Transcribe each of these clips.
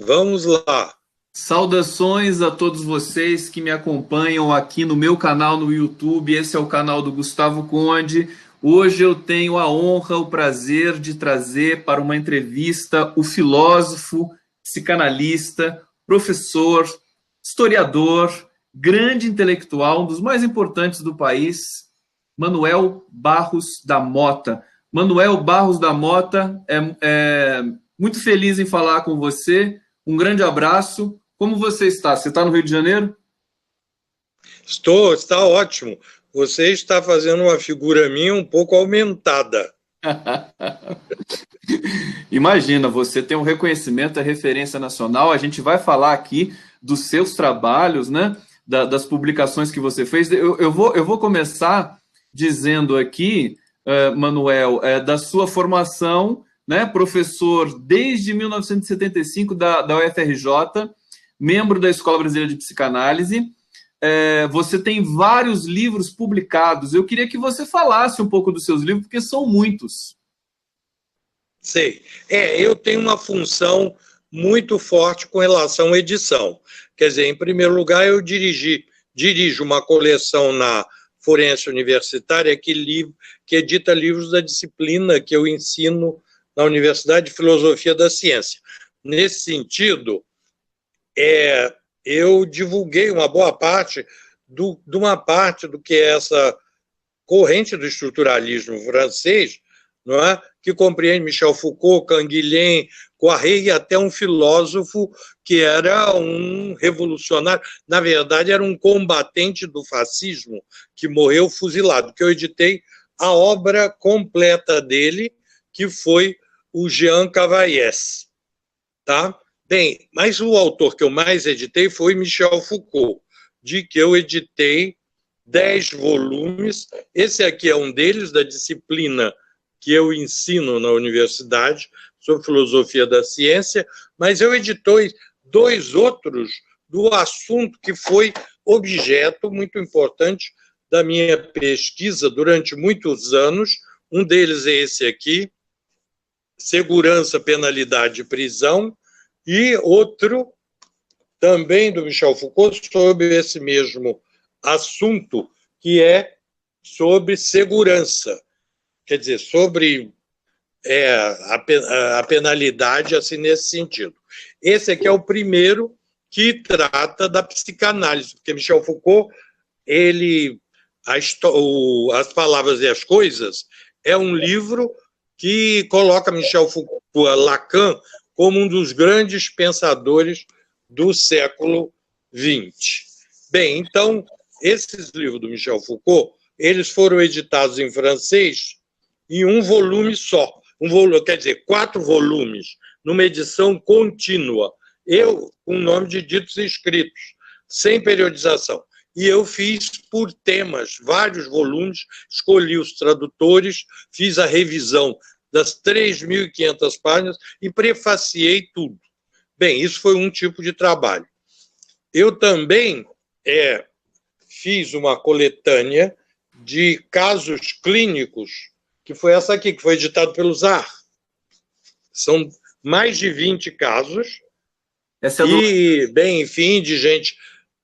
Vamos lá. Saudações a todos vocês que me acompanham aqui no meu canal no YouTube. Esse é o canal do Gustavo Conde. Hoje eu tenho a honra, o prazer de trazer para uma entrevista o filósofo, psicanalista, professor, historiador, grande intelectual, um dos mais importantes do país, Manuel Barros da Mota. Manuel Barros da Mota, muito feliz em falar com você. Um grande abraço. Como você está? Você está no Rio de Janeiro? Está ótimo. Você está fazendo uma figura minha um pouco aumentada. Imagina, você tem um reconhecimento, é referência nacional. A gente vai falar aqui dos seus trabalhos, né? Das publicações que você fez. Eu vou começar dizendo aqui, Manuel, da sua formação, né? Professor desde 1975 da UFRJ, membro da Escola Brasileira de Psicanálise. Você tem vários livros publicados. Eu queria que você falasse um pouco dos seus livros, porque são muitos. Sei. Eu tenho uma função muito forte com relação à edição. Quer dizer, em primeiro lugar, eu dirijo uma coleção na Forense Universitária que edita livros da disciplina que eu ensino na Universidade de Filosofia da Ciência. Nesse sentido, eu divulguei uma boa parte de uma parte do que é essa corrente do estruturalismo francês, não é? Que compreende Michel Foucault, Canguilhem, Poiré e até um filósofo que era um revolucionário, na verdade era um combatente do fascismo que morreu fuzilado, que eu editei a obra completa dele, que foi o Jean Cavaillés, tá? Bem, mas o autor que eu mais editei foi Michel Foucault, de que eu editei 10 volumes. Esse aqui é um deles, da disciplina que eu ensino na universidade, sobre filosofia da ciência, mas eu editei 2 outros do assunto que foi objeto muito importante da minha pesquisa durante muitos anos. Um deles é esse aqui, Segurança, Penalidade e Prisão, e outro, também do Michel Foucault, sobre esse mesmo assunto, que é sobre segurança. Quer dizer, sobre a penalidade, assim, nesse sentido. Esse aqui é o primeiro que trata da psicanálise, porque Michel Foucault, As Palavras e as Coisas, é um livro que coloca Michel Foucault, Lacan, como um dos grandes pensadores do século XX. Bem, então, esses livros do Michel Foucault, eles foram editados em francês em um volume só. Quer dizer, 4 volumes, numa edição contínua. Eu, com o nome de Ditos e Escritos, sem periodização. E eu fiz por temas, vários volumes, escolhi os tradutores, fiz a revisão das 3.500 páginas e prefaciei tudo. Bem, isso foi um tipo de trabalho. Eu também fiz uma coletânea de casos clínicos, que foi essa aqui, que foi editado pelo Zar. São mais de 20 casos, bem, enfim, de gente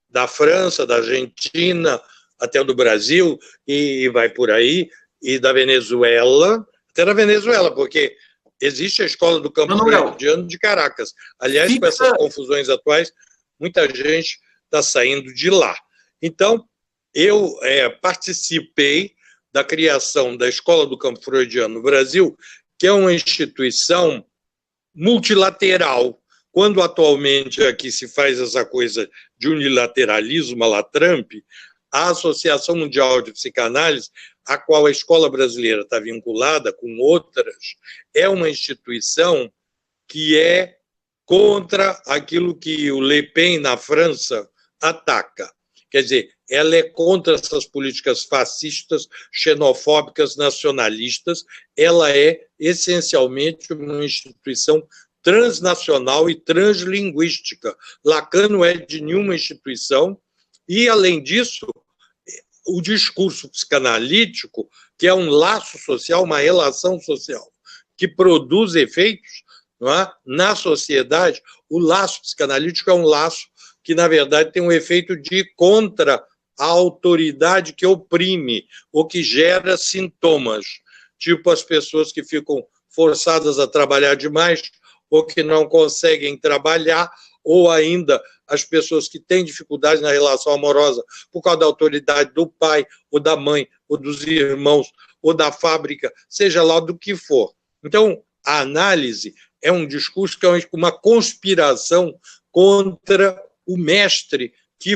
da França, da Argentina, até do Brasil, e vai por aí, e da Venezuela, até da Venezuela, porque existe a Escola do Campo Freudiano de Caracas. Aliás, com essas confusões atuais, muita gente está saindo de lá. Então, eu participei da criação da Escola do Campo Freudiano no Brasil, que é uma instituição multilateral. Quando atualmente aqui se faz essa coisa de unilateralismo à la Trump, a Associação Mundial de Psicanálise, a qual a Escola Brasileira está vinculada com outras, é uma instituição que é contra aquilo que o Le Pen, na França, ataca. Quer dizer, ela é contra essas políticas fascistas, xenofóbicas, nacionalistas. Ela é, essencialmente, uma instituição transnacional e translinguística. Lacan não é de nenhuma instituição e, além disso, o discurso psicanalítico, que é um laço social, uma relação social, que produz efeitos, não é? Na sociedade, o laço psicanalítico é um laço que, na verdade, tem um efeito de contra a autoridade que oprime ou que gera sintomas, tipo as pessoas que ficam forçadas a trabalhar demais ou que não conseguem trabalhar, ou ainda as pessoas que têm dificuldade na relação amorosa por causa da autoridade do pai, ou da mãe, ou dos irmãos, ou da fábrica, seja lá do que for. Então, a análise é um discurso que é uma conspiração contra o mestre que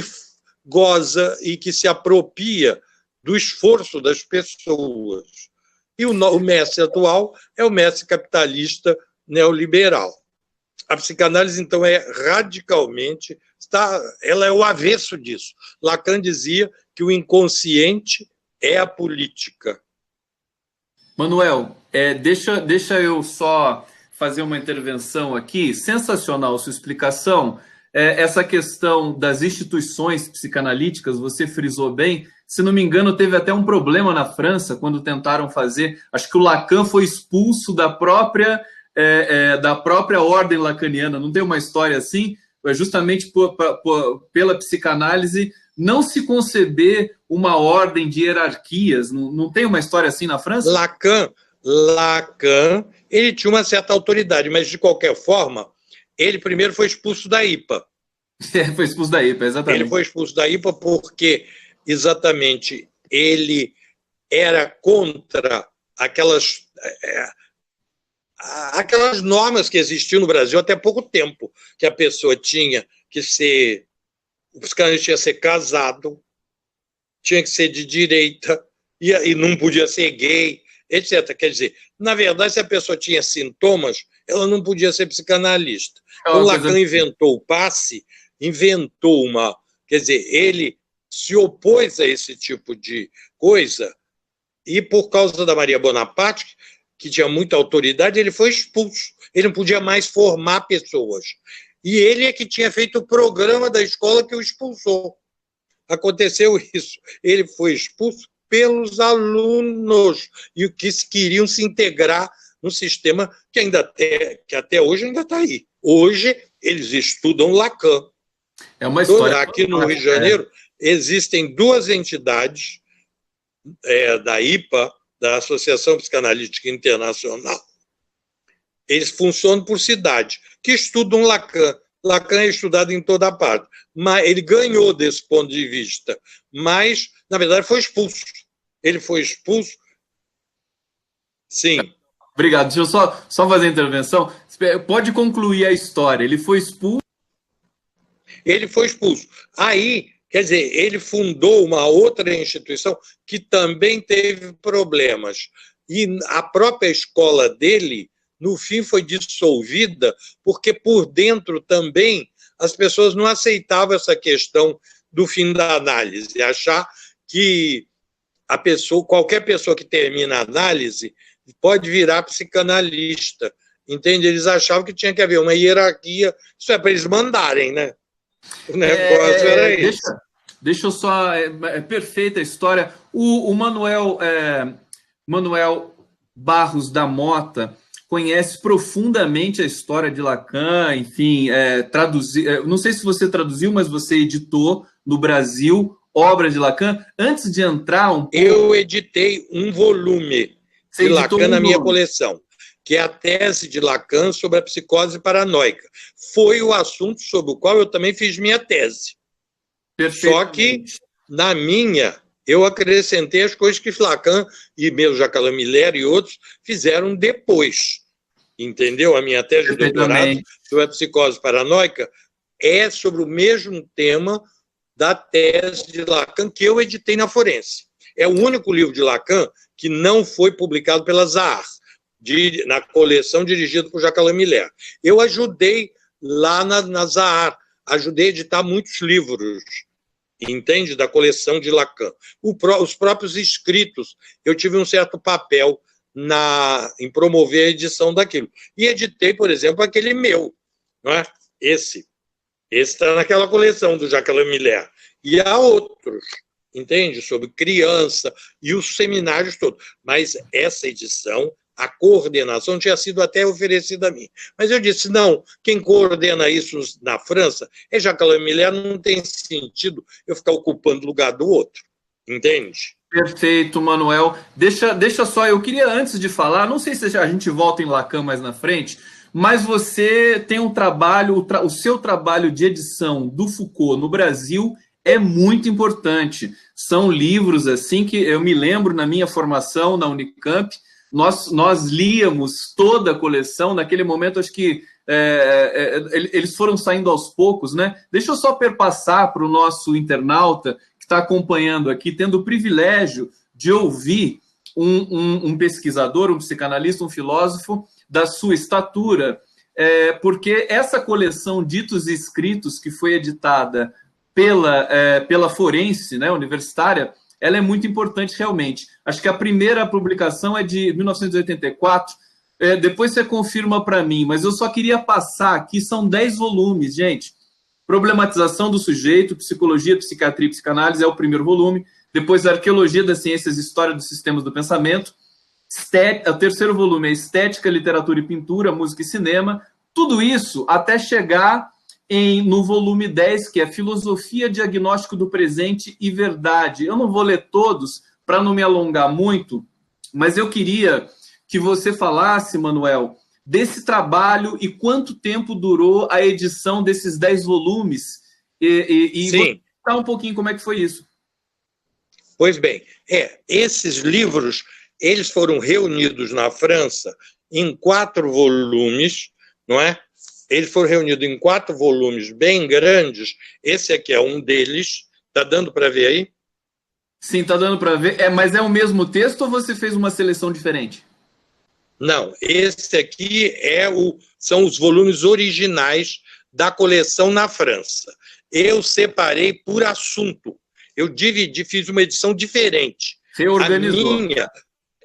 goza e que se apropria do esforço das pessoas. E o mestre atual é o mestre capitalista neoliberal. A psicanálise, então, é radicalmente, ela é o avesso disso. Lacan dizia que o inconsciente é a política. Manuel, deixa eu só fazer uma intervenção aqui. Sensacional a sua explicação. Essa questão das instituições psicanalíticas, você frisou bem. Se não me engano, teve até um problema na França quando tentaram fazer. Acho que o Lacan foi expulso da própria ordem lacaniana. Não tem uma história assim? Justamente pela psicanálise não se conceber uma ordem de hierarquias. Não tem uma história assim na França? Lacan, ele tinha uma certa autoridade, mas de qualquer forma, ele primeiro foi expulso da IPA. Foi expulso da IPA, exatamente. Ele foi expulso da IPA porque, exatamente, ele era contra aquelas normas que existiam no Brasil até pouco tempo, que a pessoa tinha que ser, o psicanalista tinha que ser casado, tinha que ser de direita, e não podia ser gay, etc. Quer dizer, na verdade, se a pessoa tinha sintomas, ela não podia ser psicanalista. Então, Lacan inventou o passe, quer dizer, ele se opôs a esse tipo de coisa, e por causa da Maria Bonaparte, que tinha muita autoridade, ele foi expulso. Ele não podia mais formar pessoas. E ele é que tinha feito o programa da escola que o expulsou. Aconteceu isso. Ele foi expulso pelos alunos e que queriam se integrar no sistema que até hoje ainda está aí. Hoje, eles estudam Lacan. É uma história. Aqui no Rio de Janeiro, existem duas entidades da IPA, da Associação Psicanalítica Internacional. Eles funcionam por cidade, que estudam Lacan. Lacan é estudado em toda parte. Mas ele ganhou desse ponto de vista, mas, na verdade, foi expulso. Ele foi expulso. Sim. Obrigado. Deixa eu só fazer a intervenção. Pode concluir a história. Ele foi expulso? Ele foi expulso. Aí, quer dizer, ele fundou uma outra instituição que também teve problemas. E a própria escola dele, no fim, foi dissolvida, porque por dentro também as pessoas não aceitavam essa questão do fim da análise, achar que qualquer pessoa que termina a análise pode virar psicanalista. Entende? Eles achavam que tinha que haver uma hierarquia, isso é para eles mandarem, né? O negócio era isso. Deixa eu só... É perfeita a história. O Manuel Barros da Mota conhece profundamente a história de Lacan, enfim, não sei se você traduziu, mas você editou no Brasil obras de Lacan. Antes de entrar um pouco... Eu editei um volume de Lacan na minha coleção, que é a tese de Lacan sobre a psicose paranoica. Foi o assunto sobre o qual eu também fiz minha tese. Só que, na minha, eu acrescentei as coisas que Lacan e mesmo Jacques Miller e outros fizeram depois. Entendeu? A minha tese de doutorado sobre a psicose paranoica é sobre o mesmo tema da tese de Lacan que eu editei na Forense. É o único livro de Lacan que não foi publicado pela Zahar, na coleção dirigida por Jacques Miller. Eu ajudei lá na Zahar, ajudei a editar muitos livros, entende? Da coleção de Lacan. Os próprios escritos, eu tive um certo papel em promover a edição daquilo. E editei, por exemplo, aquele meu, não é? Esse está naquela coleção do Jacques Miller. E há outros, entende? Sobre criança e os seminários todos. Mas essa edição, a coordenação tinha sido até oferecida a mim. Mas eu disse, não, quem coordena isso na França é Jacques Miller, não tem sentido eu ficar ocupando o lugar do outro, entende? Perfeito, Manuel. Deixa só, eu queria antes de falar, não sei se a gente volta em Lacan mais na frente, mas você tem um trabalho, o seu trabalho de edição do Foucault no Brasil é muito importante. São livros assim que eu me lembro na minha formação na Unicamp, nós líamos toda a coleção, naquele momento acho que eles foram saindo aos poucos, né? Deixa eu só perpassar para o nosso internauta que está acompanhando aqui, tendo o privilégio de ouvir um pesquisador, um psicanalista, um filósofo da sua estatura, porque essa coleção Ditos e Escritos, que foi editada pela Forense, né, universitária, ela é muito importante realmente. Acho que a primeira publicação é de 1984, depois você confirma para mim, mas eu só queria passar aqui, são 10 volumes, gente. Problematização do Sujeito, Psicologia, Psiquiatria e Psicanálise é o primeiro volume, depois Arqueologia das Ciências e História dos Sistemas do Pensamento, o terceiro volume é Estética, Literatura e Pintura, Música e Cinema, tudo isso até chegar no volume 10, que é Filosofia, Diagnóstico do Presente e Verdade. Eu não vou ler todos, para não me alongar muito, mas eu queria que você falasse, Manuel, desse trabalho e quanto tempo durou a edição desses 10 volumes. E vou contar um pouquinho como é que foi isso. Pois bem, esses livros, eles foram reunidos na França em 4 volumes, não é? Eles foram reunidos em 4 volumes bem grandes. Esse aqui é um deles. Está dando para ver aí? Sim, está dando para ver. Mas é o mesmo texto ou você fez uma seleção diferente? Não, esse aqui são os volumes originais da coleção na França. Eu separei por assunto. Eu dividi, fiz uma edição diferente. Você organizou. A minha,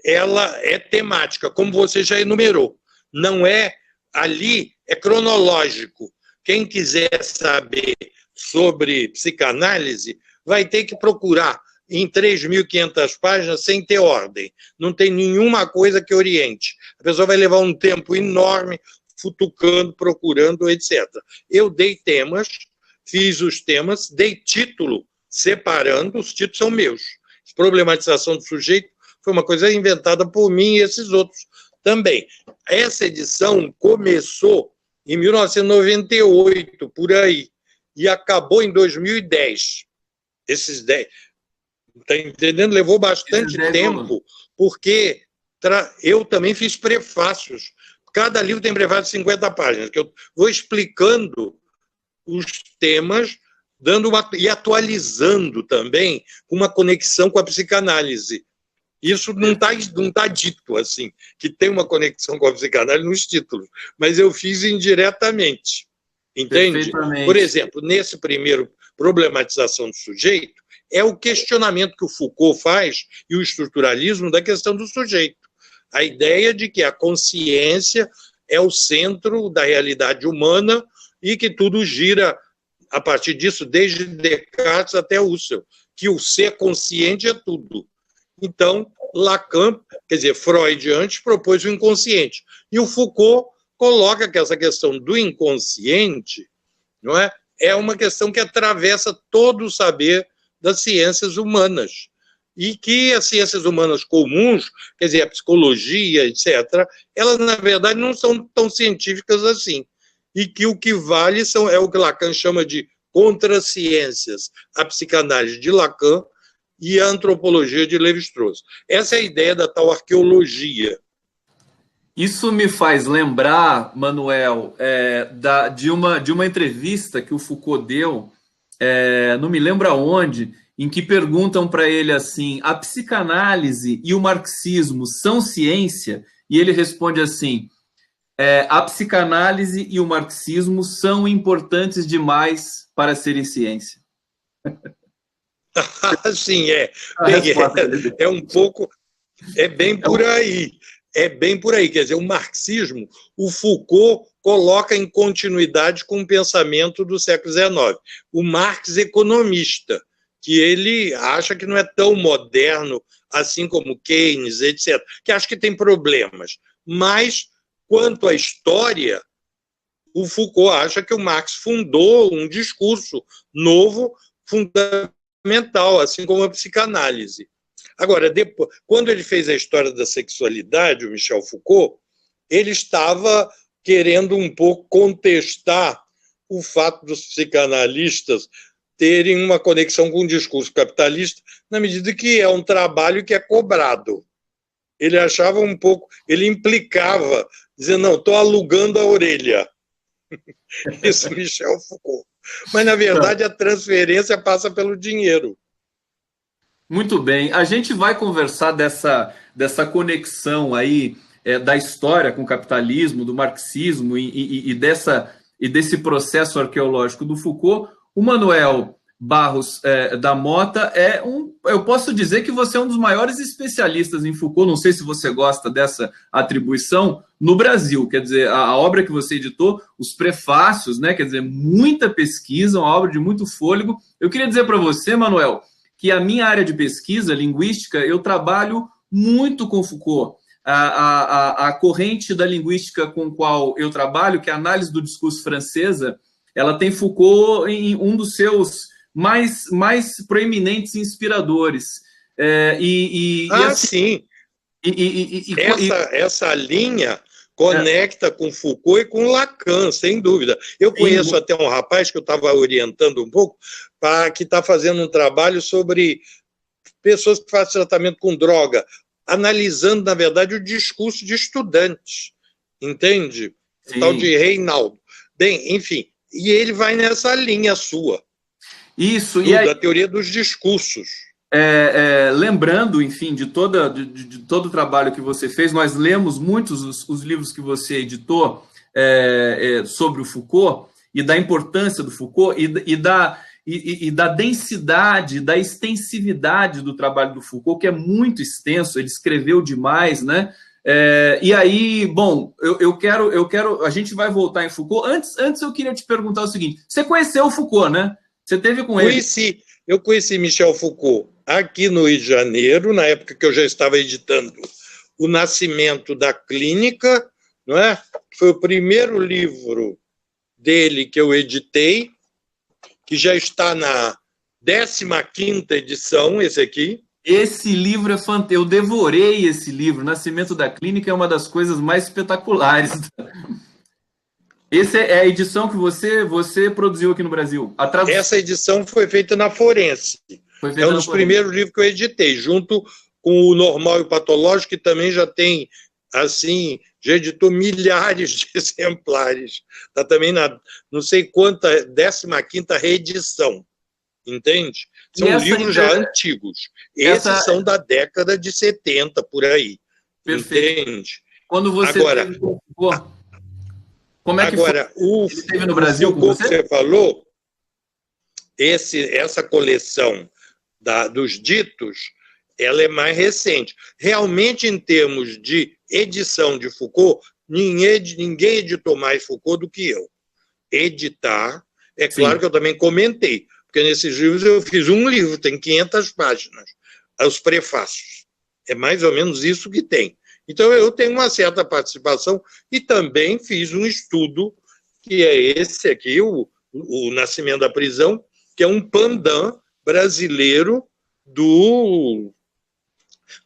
ela é temática, como você já enumerou. Não é... Ali é cronológico. Quem quiser saber sobre psicanálise vai ter que procurar em 3.500 páginas sem ter ordem. Não tem nenhuma coisa que oriente. A pessoa vai levar um tempo enorme futucando, procurando, etc. Eu dei temas, fiz os temas, dei título, separando, os títulos são meus. Problematização do Sujeito foi uma coisa inventada por mim e esses outros também. Essa edição começou em 1998, por aí, e acabou em 2010. Esses 10. Está entendendo? Levou bastante tempo, porque eu também fiz prefácios. Cada livro tem prefácio de 50 páginas, que eu vou explicando os temas, e atualizando também uma conexão com a psicanálise. Isso não tá dito assim, que tem uma conexão com a psicanálise nos títulos, mas eu fiz indiretamente, entende? Por exemplo, nesse primeiro, Problematização do Sujeito, é o questionamento que o Foucault faz e o estruturalismo da questão do sujeito. A ideia de que a consciência é o centro da realidade humana e que tudo gira a partir disso, desde Descartes até Husserl, que o ser consciente é tudo. Então, Lacan, quer dizer, Freud antes propôs o inconsciente. E o Foucault coloca que essa questão do inconsciente, não é? É uma questão que atravessa todo o saber das ciências humanas. E que as ciências humanas comuns, quer dizer, a psicologia, etc., elas, na verdade, não são tão científicas assim. E que o que vale é o que Lacan chama de contraciências, a psicanálise de Lacan e a antropologia de Lévi-Strauss. Essa é a ideia da tal arqueologia. Isso me faz lembrar, Manuel, de uma entrevista que o Foucault deu, não me lembro aonde, em que perguntam para ele assim, a psicanálise e o marxismo são ciência? E ele responde assim, a psicanálise e o marxismo são importantes demais para serem ciência. Sim, é um pouco, é bem por aí. É bem por aí, quer dizer, o marxismo, o Foucault coloca em continuidade com o pensamento do século XIX. O Marx, economista, que ele acha que não é tão moderno assim como Keynes, etc., que acho que tem problemas. Mas, quanto à história, o Foucault acha que o Marx fundou um discurso novo, fundamental, assim como a psicanálise. Agora, depois, quando ele fez a história da sexualidade, o Michel Foucault, ele estava querendo um pouco contestar o fato dos psicanalistas terem uma conexão com o discurso capitalista, na medida que é um trabalho que é cobrado. Ele achava um pouco, ele implicava, dizendo, não, estou alugando a orelha. Isso, Michel Foucault. Mas, na verdade, a transferência passa pelo dinheiro. Muito bem. A gente vai conversar dessa conexão aí da história com o capitalismo, do marxismo e desse processo arqueológico do Foucault. O Manuel Barros da Mota eu posso dizer que você é um dos maiores especialistas em Foucault, não sei se você gosta dessa atribuição, no Brasil. Quer dizer, a obra que você editou, os prefácios, né? Quer dizer, muita pesquisa, uma obra de muito fôlego. Eu queria dizer para você, Manuel, que a minha área de pesquisa, linguística, eu trabalho muito com Foucault. A corrente da linguística com a qual eu trabalho, que é a análise do discurso francesa, ela tem Foucault em um dos seus mais proeminentes inspiradores. Sim. Essa linha conecta com Foucault e com Lacan, sem dúvida. Eu conheço até um rapaz que eu estava orientando um pouco, que está fazendo um trabalho sobre pessoas que fazem tratamento com droga, analisando, na verdade, o discurso de estudantes, entende? O tal de Reinaldo. Bem, enfim, e ele vai nessa linha sua. Isso, da teoria dos discursos. Lembrando, enfim, de todo o trabalho que você fez, nós lemos muitos os livros que você editou sobre o Foucault e da importância do Foucault e da densidade, da extensividade do trabalho do Foucault, que é muito extenso, ele escreveu demais, né? E aí, bom, eu quero, a gente vai voltar em Foucault. Antes eu queria te perguntar o seguinte: você conheceu o Foucault, né? Você teve com ele? Eu conheci Michel Foucault aqui no Rio de Janeiro, na época que eu já estava editando O Nascimento da Clínica, não é? Foi o primeiro livro dele que eu editei, que já está na 15ª edição, esse aqui. Esse livro é fantástico. Eu devorei esse livro. Nascimento da Clínica é uma das coisas mais espetaculares. Essa é a edição que você produziu aqui no Brasil. Essa edição foi feita na Forense. É um dos primeiros livros que eu editei, junto com o Normal e o Patológico, que também já tem, assim, já editou milhares de exemplares. Está também na, não sei quanta, 15ª reedição. Entende? São livros já antigos. Esses são da década de 70, por aí. Perfeito. Entende? Quando você teve... Como é que agora, ele teve no Brasil com você? Você falou, essa coleção dos ditos, ela é mais recente. Realmente, em termos de edição de Foucault, ninguém editou mais Foucault do que eu. Editar, claro que eu também comentei, porque nesses livros eu fiz um livro, tem 500 páginas, os prefácios. É mais ou menos isso que tem. Então, eu tenho uma certa participação e também fiz um estudo, que é esse aqui, o Nascimento da Prisão, que é um pandan brasileiro do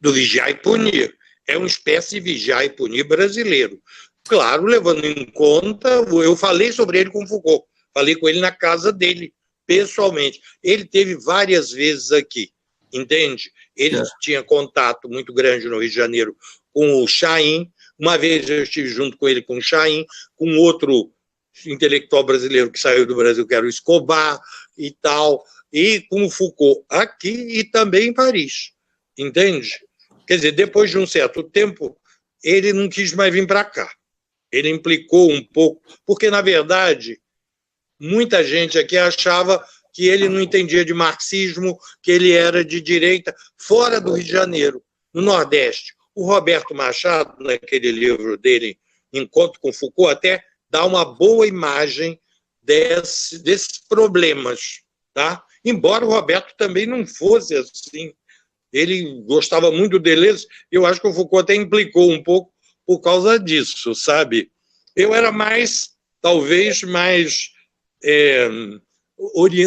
Vigiar e Punir. É uma espécie de Vigiar e Punir brasileiro. Claro, levando em conta, eu falei sobre ele com Foucault, falei com ele na casa dele, pessoalmente. Ele teve várias vezes aqui, entende? Ele tinha contato muito grande no Rio de Janeiro com o Chaim. Uma vez eu estive junto com ele com o Chaim, com outro intelectual brasileiro que saiu do Brasil, que era o Escobar e tal, e com o Foucault aqui e também em Paris, entende? Quer dizer, depois de um certo tempo, ele não quis mais vir para cá. Ele implicou um pouco, porque, na verdade, muita gente aqui achava que ele não entendia de marxismo, que ele era de direita, fora do Rio de Janeiro, no Nordeste. O Roberto Machado, naquele livro dele, Encontro com Foucault, até dá uma boa imagem desses problemas, tá? Embora o Roberto também não fosse assim. Ele gostava muito do Deleuze, e eu acho que o Foucault até implicou um pouco por causa disso, sabe? Eu era mais, talvez, mais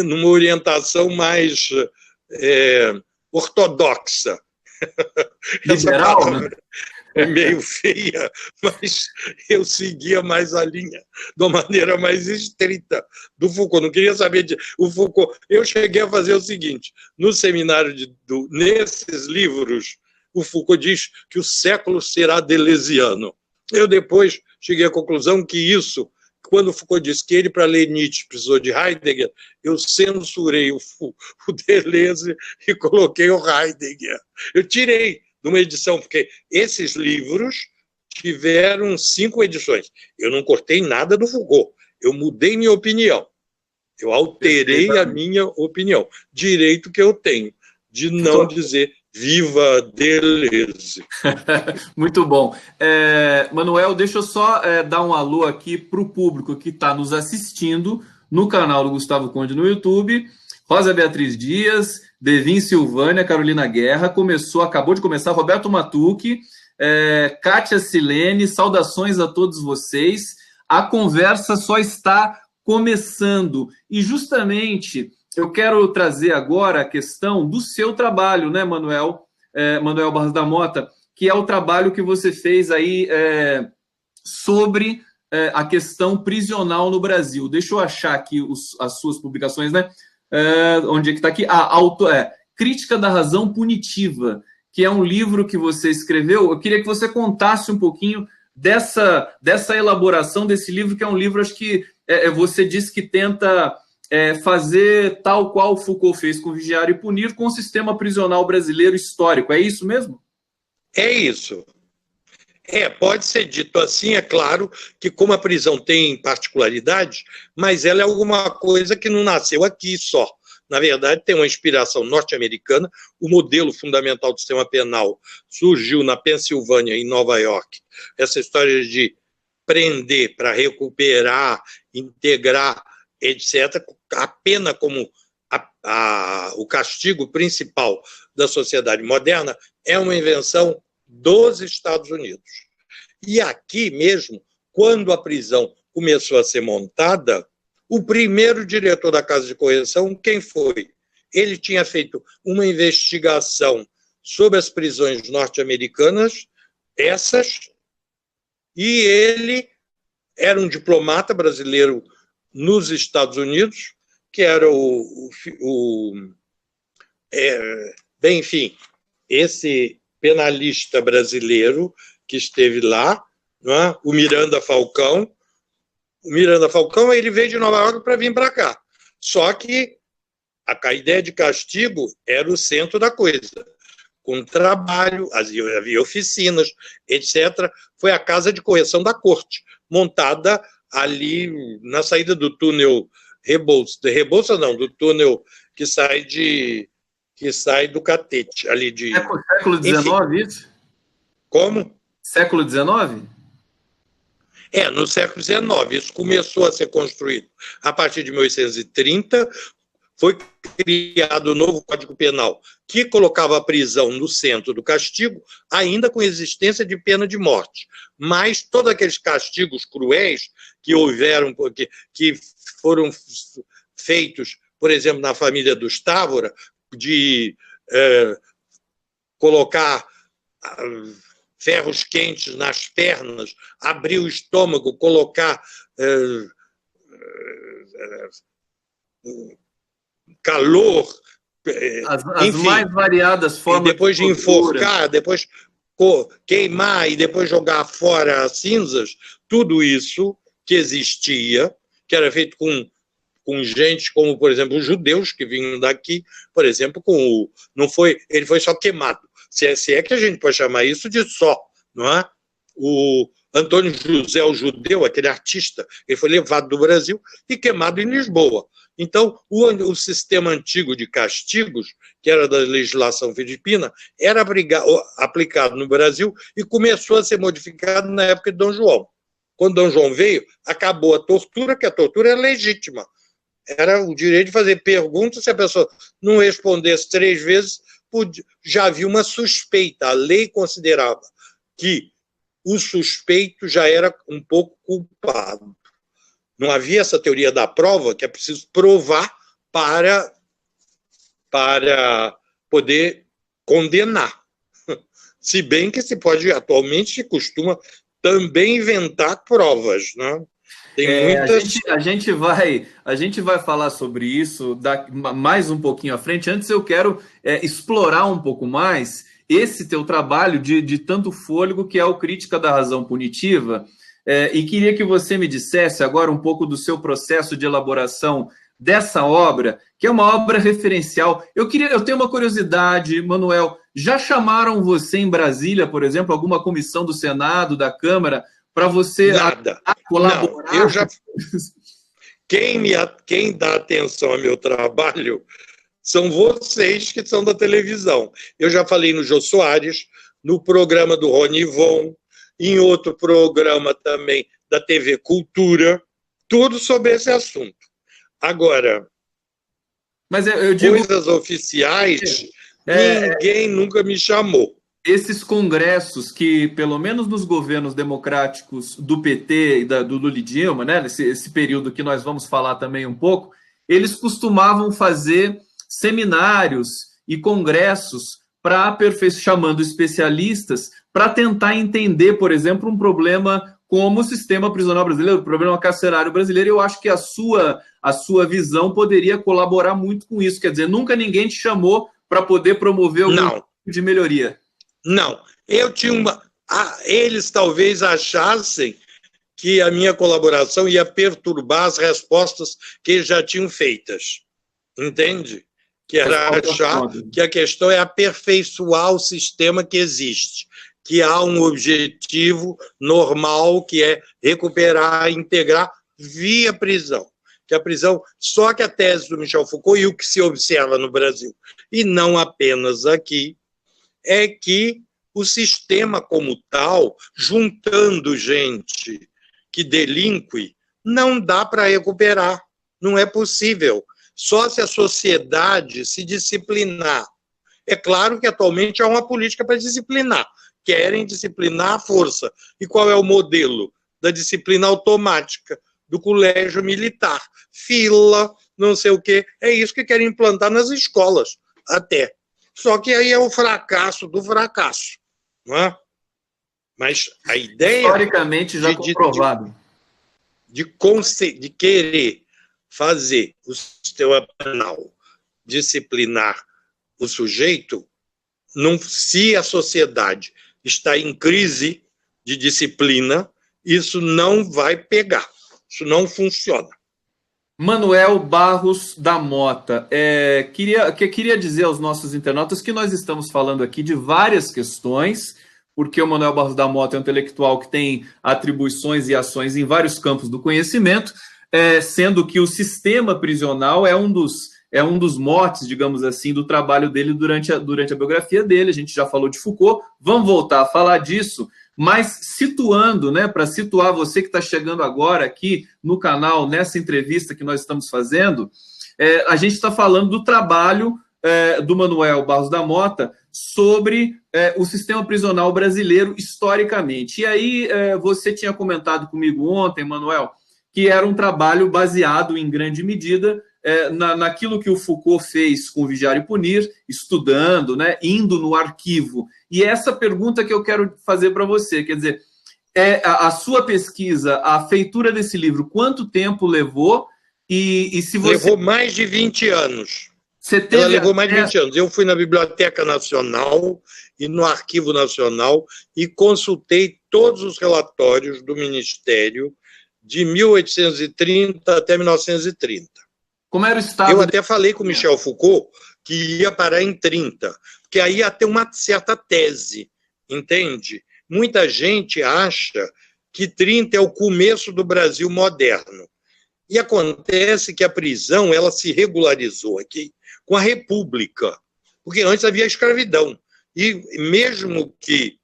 numa orientação mais ortodoxa. Essa Liberal, palavra né? é meio feia, mas eu seguia mais a linha de uma maneira mais estrita do Foucault. Não queria saber de o Foucault. Eu cheguei a fazer o seguinte: no seminário nesses livros, o Foucault diz que o século será deleuziano. Eu depois cheguei à conclusão que isso, quando o Foucault disse que ele, para ler Nietzsche, precisou de Heidegger, eu censurei o Deleuze e coloquei o Heidegger. Eu tirei de uma edição, porque esses livros tiveram 5 edições. Eu não cortei nada do Foucault, eu mudei minha opinião. Eu alterei a minha opinião. Direito que eu tenho de não dizer viva Deleuze. Muito bom. Manuel, deixa eu só dar um alô aqui para o público que está nos assistindo no canal do Gustavo Conde no YouTube. Rosa Beatriz Dias, Devin Silvânia, Carolina Guerra, acabou de começar, Roberto Matucci, Kátia Silene, saudações a todos vocês. A conversa só está começando. E justamente eu quero trazer agora a questão do seu trabalho, né, Manuel? Manuel Barros da Mota, que é o trabalho que você fez aí sobre a questão prisional no Brasil. Deixa eu achar aqui as suas publicações, né? Onde é que está aqui? Crítica da Razão Punitiva, que é um livro que você escreveu. Eu queria que você contasse um pouquinho dessa elaboração desse livro, que é um livro, acho que você disse que tenta fazer tal qual Foucault fez com Vigiar e Punir com o sistema prisional brasileiro histórico. É isso mesmo? É isso. Pode ser dito assim, é claro que como a prisão tem particularidades, mas ela é alguma coisa que não nasceu aqui só. Na verdade, tem uma inspiração norte-americana. O modelo fundamental do sistema penal surgiu na Pensilvânia, em Nova York. Essa história de prender para recuperar, integrar, etc. A pena como o castigo principal da sociedade moderna é uma invenção dos Estados Unidos. E aqui mesmo, quando a prisão começou a ser montada, o primeiro diretor da Casa de Correção, quem foi? Ele tinha feito uma investigação sobre as prisões norte-americanas, e ele era um diplomata brasileiro nos Estados Unidos, que era enfim, esse penalista brasileiro que esteve lá, não é? O Miranda Falcão. O Miranda Falcão, ele veio de Nova York para vir para cá. Só que a ideia de castigo era o centro da coisa. Com trabalho, havia oficinas, etc. Foi a Casa de Correção da Corte, montada ali na saída do túnel Rebouça não, do túnel que sai do Catete, ali de... Século XIX, isso? Como? Século XIX? No século XIX. Isso começou a ser construído a partir de 1830. Foi criado o novo Código Penal, que colocava a prisão no centro do castigo, ainda com existência de pena de morte. Mas todos aqueles castigos cruéis que houveram, que foram feitos, por exemplo, na família dos Távora, de colocar ferros quentes nas pernas, abrir o estômago, colocar calor, as mais variadas formas. E depois de enforcar, depois queimar e depois jogar fora as cinzas, tudo isso que existia, que era feito com gente como, por exemplo, os judeus que vinham daqui, por exemplo, ele foi só queimado. Se é que a gente pode chamar isso de só, não é? O Antônio José, o judeu, aquele artista, ele foi levado do Brasil e queimado em Lisboa. Então, o sistema antigo de castigos, que era da legislação filipina, era aplicado no Brasil e começou a ser modificado na época de Dom João. Quando Dom João veio, acabou a tortura, que a tortura é legítima. Era o direito de fazer perguntas, se a pessoa não respondesse 3 vezes, já havia uma suspeita. A lei considerava que o suspeito já era um pouco culpado. Não havia essa teoria da prova, que é preciso provar para poder condenar. Se bem que atualmente se costuma também inventar provas, né? Tem muitas... a gente vai falar sobre isso mais um pouquinho à frente. Antes eu quero explorar um pouco mais esse teu trabalho de tanto fôlego, que é o Crítica da Razão Punitiva, e queria que você me dissesse agora um pouco do seu processo de elaboração dessa obra, que é uma obra referencial. Eu tenho uma curiosidade, Manuel, já chamaram você em Brasília, por exemplo, alguma comissão do Senado, da Câmara, para você colaborar? Não, quem dá atenção ao meu trabalho são vocês que são da televisão. Eu já falei no Jô Soares, no programa do Rony Von, em outro programa também da TV Cultura, tudo sobre esse assunto. Agora, mas eu digo, coisas oficiais, ninguém nunca me chamou. Esses congressos que, pelo menos nos governos democráticos do PT e do Lula e Dilma, né, esse período que nós vamos falar também um pouco, eles costumavam fazer seminários e congressos chamando especialistas para tentar entender, por exemplo, um problema como o sistema prisional brasileiro, o problema carcerário brasileiro. Eu acho que a sua visão poderia colaborar muito com isso. Quer dizer, nunca ninguém te chamou para poder promover algum tipo de melhoria. Não, eu tinha eles talvez achassem que a minha colaboração ia perturbar as respostas que eles já tinham feitas. Entende? Que era achar que a questão é aperfeiçoar o sistema que existe, que há um objetivo normal, que é recuperar, integrar via prisão. Que a prisão, só que a tese do Michel Foucault e o que se observa no Brasil, e não apenas aqui, é que o sistema como tal, juntando gente que delinque, não dá para recuperar, não é possível. Só se a sociedade se disciplinar. É claro que atualmente há uma política para disciplinar, querem disciplinar à força. E qual é o modelo da disciplina automática do colégio militar? Fila, não sei o quê, é isso que querem implantar nas escolas, até. Só que aí é o fracasso do fracasso, não é? Mas a ideia... Historicamente já comprovado. De querer fazer o sistema penal disciplinar o sujeito, se a sociedade está em crise de disciplina, isso não vai pegar, isso não funciona. Manuel Barros da Mota, queria dizer aos nossos internautas que nós estamos falando aqui de várias questões, porque o Manuel Barros da Mota é um intelectual que tem atribuições e ações em vários campos do conhecimento, sendo que o sistema prisional é um dos motes, digamos assim, do trabalho dele durante a biografia dele. A gente já falou de Foucault, vamos voltar a falar disso, mas situando, né, para situar você que está chegando agora aqui no canal, nessa entrevista que nós estamos fazendo, a gente está falando do trabalho do Manuel Barros da Mota sobre o sistema prisional brasileiro historicamente. E aí você tinha comentado comigo ontem, Manuel, que era um trabalho baseado, em grande medida, naquilo que o Foucault fez com Vigiar e Punir, estudando, né, indo no arquivo. E essa pergunta que eu quero fazer para você, quer dizer, a sua pesquisa, a feitura desse livro, quanto tempo levou? E se você... Levou mais de 20 anos. Ela levou mais de 20 anos. Eu fui na Biblioteca Nacional e no Arquivo Nacional e consultei todos os relatórios do Ministério de 1830 até 1930. Como era o estado? Eu até falei com o Michel Foucault que ia parar em 30, porque aí ia ter uma certa tese, entende? Muita gente acha que 30 é o começo do Brasil moderno. E acontece que a prisão ela se regularizou aqui com a República, porque antes havia escravidão. E mesmo que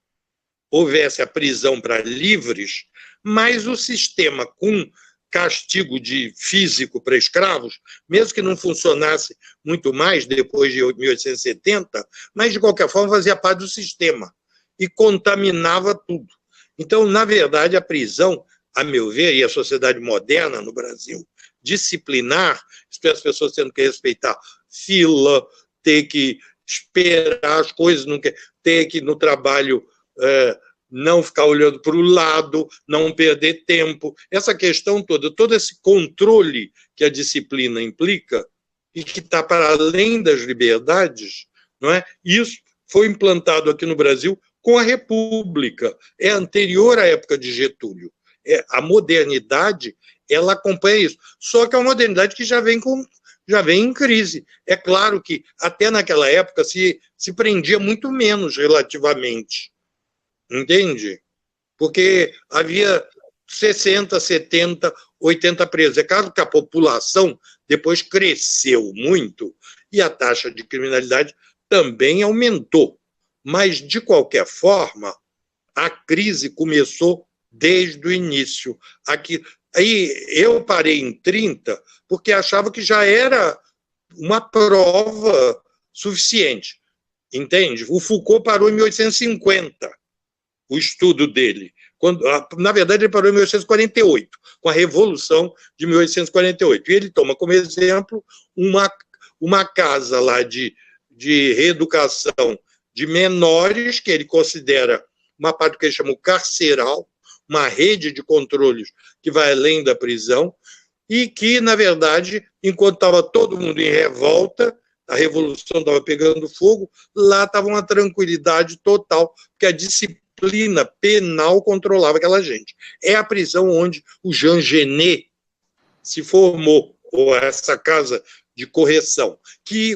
houvesse a prisão para livres, mas o sistema com castigo físico para escravos, mesmo que não funcionasse muito mais depois de 1870, mas, de qualquer forma, fazia parte do sistema e contaminava tudo. Então, na verdade, a prisão, a meu ver, e a sociedade moderna no Brasil, disciplinar, as pessoas tendo que respeitar fila, ter que esperar as coisas, ter que, no trabalho, não ficar olhando para o lado, não perder tempo. Essa questão toda, todo esse controle que a disciplina implica e que está para além das liberdades, não é? Isso foi implantado aqui no Brasil com a República. É anterior à época de Getúlio. A modernidade, ela acompanha isso. Só que é uma modernidade que já vem em crise. É claro que até naquela época se prendia muito menos relativamente. Entende? Porque havia 60, 70, 80 presos. É claro que a população depois cresceu muito e a taxa de criminalidade também aumentou. Mas, de qualquer forma, a crise começou desde o início. Aí eu parei em 30 porque achava que já era uma prova suficiente. Entende? O Foucault parou em 1850. O estudo dele. Na verdade, ele parou em 1848, com a Revolução de 1848. E ele toma como exemplo uma casa lá de reeducação de menores, que ele considera uma parte do que ele chama o carceral, uma rede de controles que vai além da prisão, e que, na verdade, enquanto estava todo mundo em revolta, a Revolução estava pegando fogo, lá estava uma tranquilidade total, porque a disciplina penal controlava aquela gente. É a prisão onde o Jean Genet se formou, ou essa casa de correção,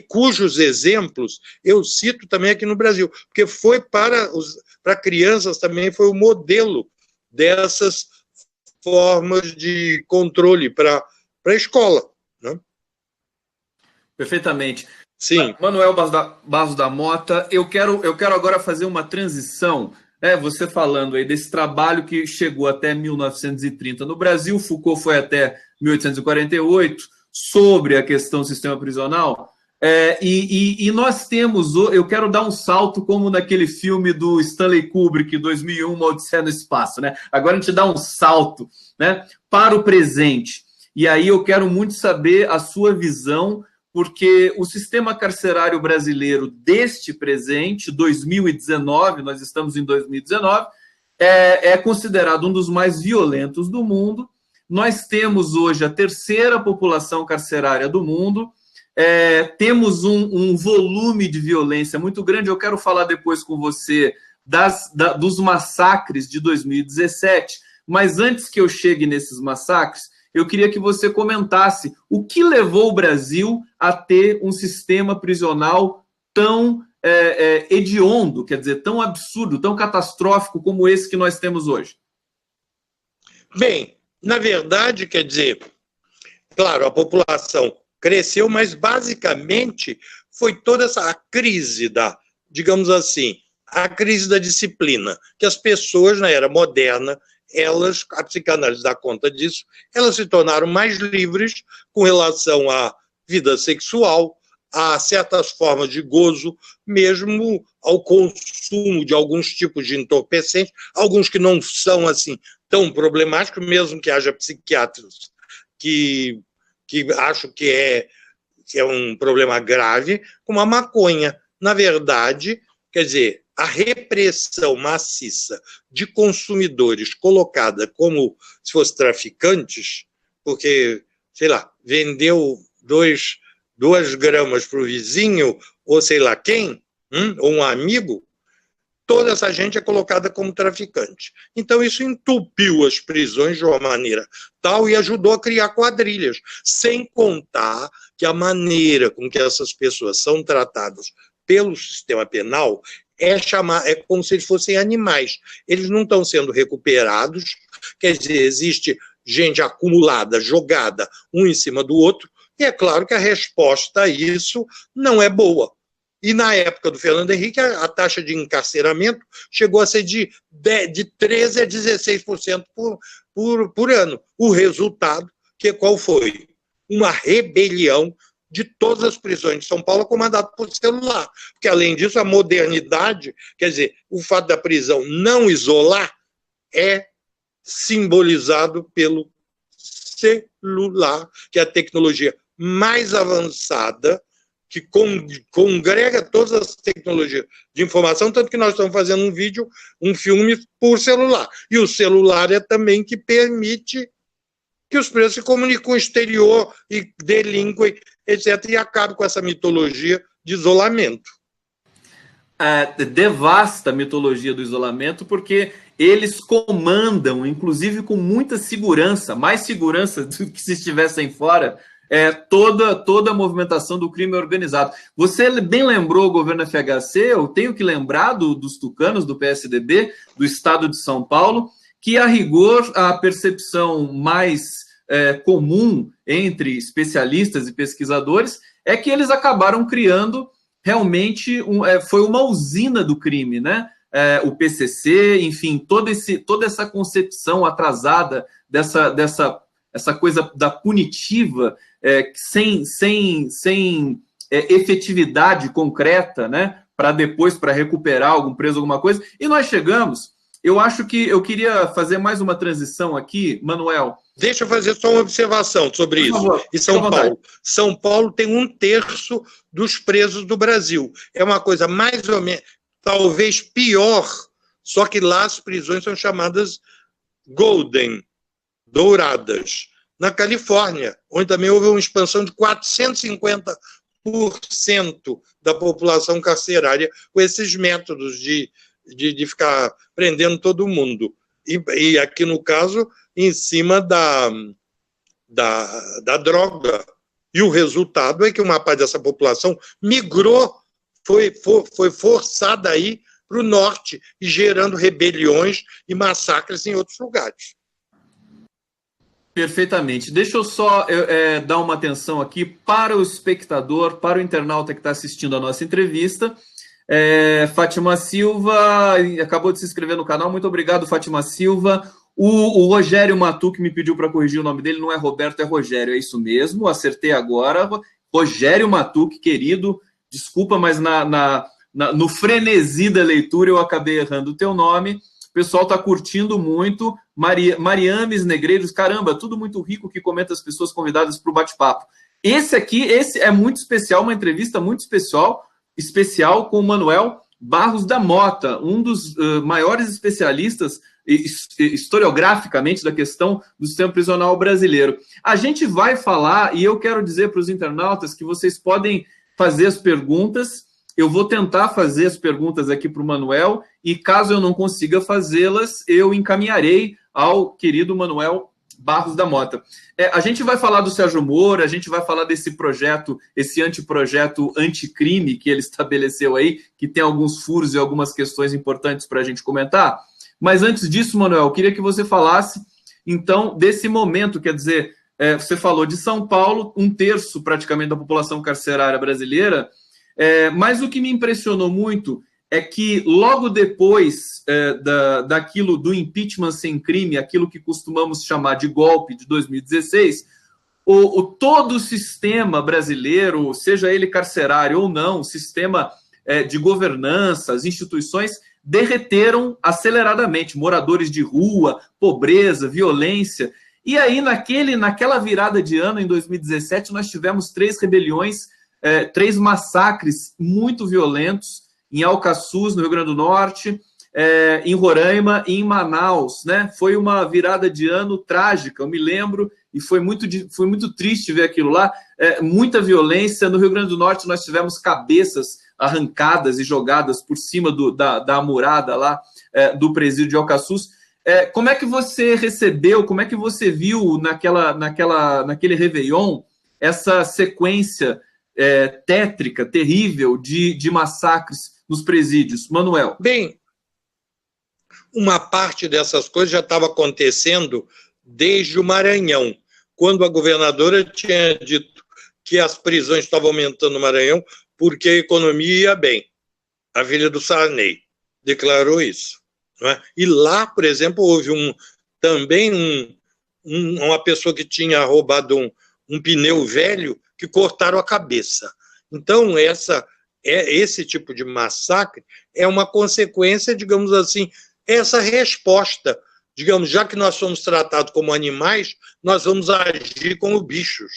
cujos exemplos eu cito também aqui no Brasil, porque foi para crianças também, foi o modelo dessas formas de controle para a escola. Né? Perfeitamente. Sim. Manuel Barros da Mota, eu quero agora fazer uma transição, você falando aí desse trabalho que chegou até 1930 no Brasil, Foucault foi até 1848, sobre a questão do sistema prisional, e nós temos, eu quero dar um salto como naquele filme do Stanley Kubrick, 2001, Uma Odisseia no Espaço, né? Agora a gente dá um salto, né, para o presente, e aí eu quero muito saber a sua visão, porque o sistema carcerário brasileiro deste presente, 2019, nós estamos em 2019, é considerado um dos mais violentos do mundo. Nós temos hoje a terceira população carcerária do mundo, temos um volume de violência muito grande. Eu quero falar depois com você dos massacres de 2017, mas antes que eu chegue nesses massacres, eu queria que você comentasse o que levou o Brasil a ter um sistema prisional tão hediondo, quer dizer, tão absurdo, tão catastrófico como esse que nós temos hoje. Bem, na verdade, quer dizer, claro, a população cresceu, mas basicamente foi toda essa crise digamos assim, a crise da disciplina, que as pessoas na era moderna, a psicanálise dá conta disso, elas se tornaram mais livres com relação à vida sexual, a certas formas de gozo, mesmo ao consumo de alguns tipos de entorpecentes, alguns que não são assim tão problemáticos, mesmo que haja psiquiatras que acham que é um problema grave, como a maconha. Na verdade, quer dizer, a repressão maciça de consumidores colocada como se fossem traficantes, porque, sei lá, vendeu 2 gramas para o vizinho, ou sei lá quem, ou um amigo, toda essa gente é colocada como traficante. Então isso entupiu as prisões de uma maneira tal e ajudou a criar quadrilhas, sem contar que a maneira com que essas pessoas são tratadas pelo sistema penal é como se eles fossem animais. Eles não estão sendo recuperados, quer dizer, existe gente acumulada, jogada, um em cima do outro, e é claro que a resposta a isso não é boa. E na época do Fernando Henrique, a taxa de encarceramento chegou a ser de 13% a 16% por ano. O resultado qual foi? Uma rebelião de todas as prisões de São Paulo comandado por celular. Porque, além disso, a modernidade, quer dizer, o fato da prisão não isolar é simbolizado pelo celular, que é a tecnologia mais avançada, que congrega todas as tecnologias de informação, tanto que nós estamos fazendo um filme por celular. E o celular é também que permite que os presos se comuniquem com o exterior e delinquem, etc., e acabem com essa mitologia de isolamento. Devasta a mitologia do isolamento, porque eles comandam, inclusive com muita segurança, mais segurança do que se estivessem fora, toda a movimentação do crime organizado. Você bem lembrou o governo FHC, eu tenho que lembrar dos tucanos, do PSDB, do estado de São Paulo, que, a rigor, a percepção mais comum entre especialistas e pesquisadores é que eles acabaram criando realmente, foi uma usina do crime, né? O PCC, enfim, toda essa concepção atrasada essa coisa da punitiva, sem efetividade concreta, né? Para recuperar algum preso, alguma coisa. E nós chegamos. Eu acho que eu queria fazer mais uma transição aqui, Manuel. Deixa eu fazer só uma observação sobre isso. E São Paulo tem 1/3 dos presos do Brasil. É uma coisa mais ou menos, talvez pior, só que lá as prisões são chamadas golden, douradas. Na Califórnia, onde também houve uma expansão de 450% da população carcerária com esses métodos de ficar prendendo todo mundo. E aqui, no caso, em cima da droga. E o resultado é que uma parte dessa população migrou, foi forçada a ir para o norte, e gerando rebeliões e massacres em outros lugares. Perfeitamente. Deixa eu só dar uma atenção aqui para o espectador, para o internauta que está assistindo a nossa entrevista. Fátima Silva acabou de se inscrever no canal. Muito obrigado, Fátima Silva. O Rogério Matu, que me pediu para corrigir o nome dele, não é Roberto, é Rogério. É isso mesmo, acertei agora. Rogério Matu, que querido, desculpa, mas no frenesi da leitura eu acabei errando o teu nome. O pessoal está curtindo muito. Mariames Negreiros, caramba, tudo muito rico que comenta as pessoas convidadas para o bate-papo. Esse é muito especial, uma entrevista muito especial com o Manuel Barros da Mota, um dos maiores especialistas historiograficamente da questão do sistema prisional brasileiro. A gente vai falar, e eu quero dizer para os internautas que vocês podem fazer as perguntas. Eu vou tentar fazer as perguntas aqui para o Manuel, e caso eu não consiga fazê-las, eu encaminharei ao querido Manuel Barros da Mota. A gente vai falar do Sérgio Moro, a gente vai falar desse projeto, esse anteprojeto anticrime que ele estabeleceu aí, que tem alguns furos e algumas questões importantes para a gente comentar. Mas antes disso, Manuel, eu queria que você falasse, então, desse momento, quer dizer, você falou de São Paulo, 1/3 praticamente da população carcerária brasileira, mas o que me impressionou muito é que logo depois daquilo do impeachment sem crime, aquilo que costumamos chamar de golpe de 2016, todo o sistema brasileiro, seja ele carcerário ou não, o sistema de governança, as instituições derreteram aceleradamente, moradores de rua, pobreza, violência. E aí, naquela virada de ano, em 2017, nós tivemos 3 rebeliões, 3 massacres muito violentos em Alcaçuz, no Rio Grande do Norte, em Roraima e em Manaus, né? Foi uma virada de ano trágica, eu me lembro, e foi muito triste ver aquilo lá. Muita violência. No Rio Grande do Norte nós tivemos cabeças arrancadas e jogadas por cima da murada lá do presídio de Alcaçuz. Como é que você recebeu, como é que você viu naquele Réveillon essa sequência tétrica, terrível de massacres nos presídios? Manuel. Bem, uma parte dessas coisas já estava acontecendo desde o Maranhão, quando a governadora tinha dito que as prisões estavam aumentando no Maranhão porque a economia ia bem. A filha do Sarney declarou isso. Não é? E lá, por exemplo, houve também uma pessoa que tinha roubado um pneu velho, que cortaram a cabeça. Então, esse tipo de massacre é uma consequência, digamos assim, essa resposta. Digamos, já que nós somos tratados como animais, nós vamos agir como bichos.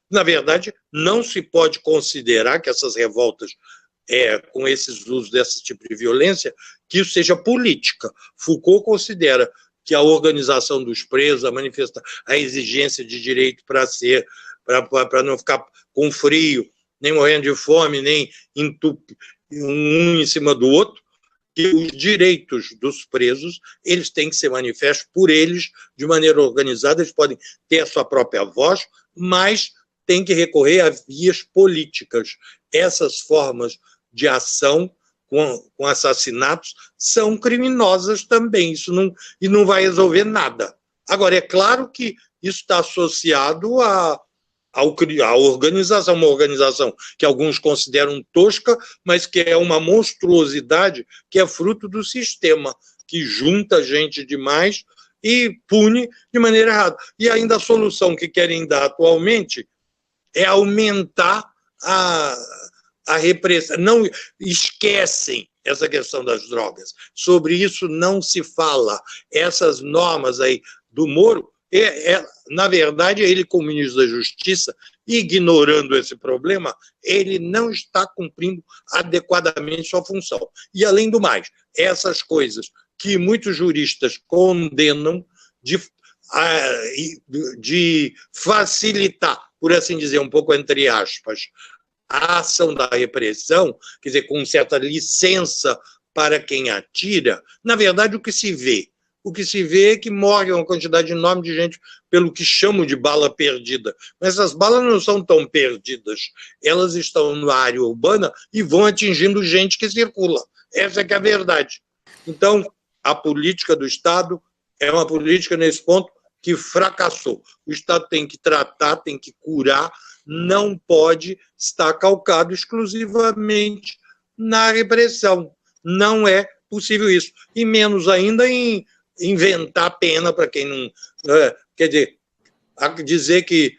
Na verdade, não se pode considerar que essas revoltas, com esses usos desse tipo de violência, que isso seja política. Foucault considera que a organização dos presos, a exigência de direito para não ficar com frio, nem morrendo de fome, nem um em cima do outro, que os direitos dos presos, eles têm que ser manifestos por eles, de maneira organizada, eles podem ter a sua própria voz, mas têm que recorrer a vias políticas. Essas formas de ação com assassinatos são criminosas também, e não vai resolver nada. Agora, é claro que isso está associado a organização, uma organização que alguns consideram tosca, mas que é uma monstruosidade, que é fruto do sistema, que junta gente demais e pune de maneira errada. E ainda a solução que querem dar atualmente é aumentar a repressão. Não esquecem essa questão das drogas. Sobre isso não se fala. Essas normas aí do Moro, na verdade, ele, como ministro da Justiça, ignorando esse problema, ele não está cumprindo adequadamente sua função. E, além do mais, essas coisas que muitos juristas condenam de facilitar, por assim dizer, um pouco entre aspas, a ação da repressão, quer dizer, com certa licença para quem atira, na verdade, o que se vê é que morre uma quantidade enorme de gente pelo que chamam de bala perdida. Mas essas balas não são tão perdidas. Elas estão na área urbana e vão atingindo gente que circula. Essa é que é a verdade. Então, a política do Estado é uma política, nesse ponto, que fracassou. O Estado tem que tratar, tem que curar, não pode estar calcado exclusivamente na repressão. Não é possível isso. E menos ainda em inventar pena para quem não... quer dizer que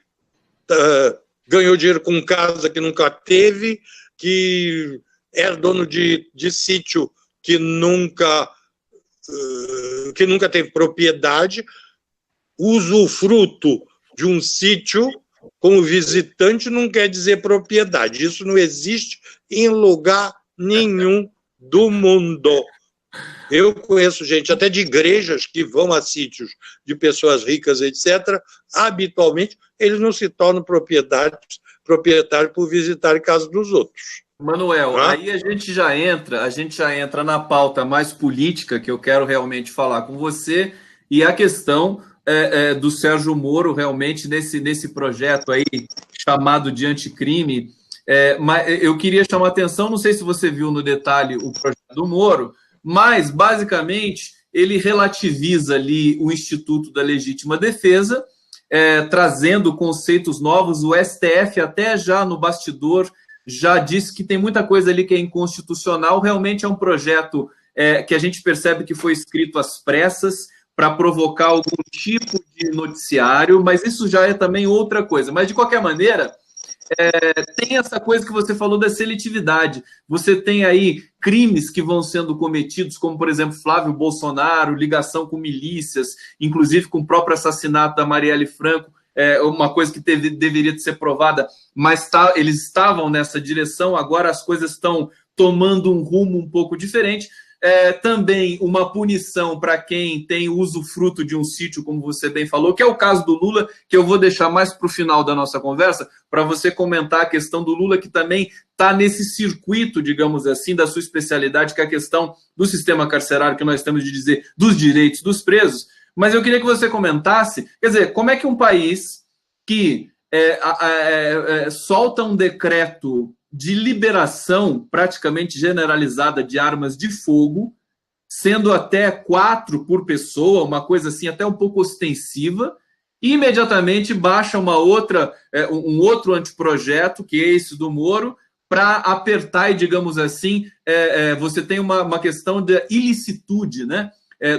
ganhou dinheiro com casa que nunca teve, que era dono de sítio que nunca teve propriedade, usufruto de um sítio como visitante não quer dizer propriedade. Isso não existe em lugar nenhum do mundo. Eu conheço gente até de igrejas que vão a sítios de pessoas ricas, etc. Habitualmente, eles não se tornam proprietários por visitar casa dos outros. Manuel, aí a gente já entra na pauta mais política que eu quero realmente falar com você, e a questão do Sérgio Moro realmente nesse projeto aí chamado de anticrime. Mas eu queria chamar a atenção, não sei se você viu no detalhe o projeto do Moro, mas, basicamente, ele relativiza ali o Instituto da Legítima Defesa, trazendo conceitos novos. O STF, até já no bastidor, já disse que tem muita coisa ali que é inconstitucional. Realmente é um projeto que a gente percebe que foi escrito às pressas para provocar algum tipo de noticiário, mas isso já é também outra coisa. Mas, de qualquer maneira... tem essa coisa que você falou da seletividade. Você tem aí crimes que vão sendo cometidos, como, por exemplo, Flávio Bolsonaro, ligação com milícias, inclusive com o próprio assassinato da Marielle Franco, uma coisa que deveria ser provada, mas eles estavam nessa direção, agora as coisas estão tomando um rumo um pouco diferente. Também uma punição para quem tem usufruto de um sítio, como você bem falou, que é o caso do Lula, que eu vou deixar mais para o final da nossa conversa, para você comentar a questão do Lula, que também está nesse circuito, digamos assim, da sua especialidade, que é a questão do sistema carcerário, que nós temos de dizer, dos direitos dos presos. Mas eu queria que você comentasse, quer dizer, como é que um país que solta um decreto de liberação praticamente generalizada de armas de fogo, sendo até 4 por pessoa, uma coisa assim até um pouco ostensiva, e imediatamente baixa um outro anteprojeto, que é esse do Moro, para apertar e, digamos assim, você tem uma questão de ilicitude, né,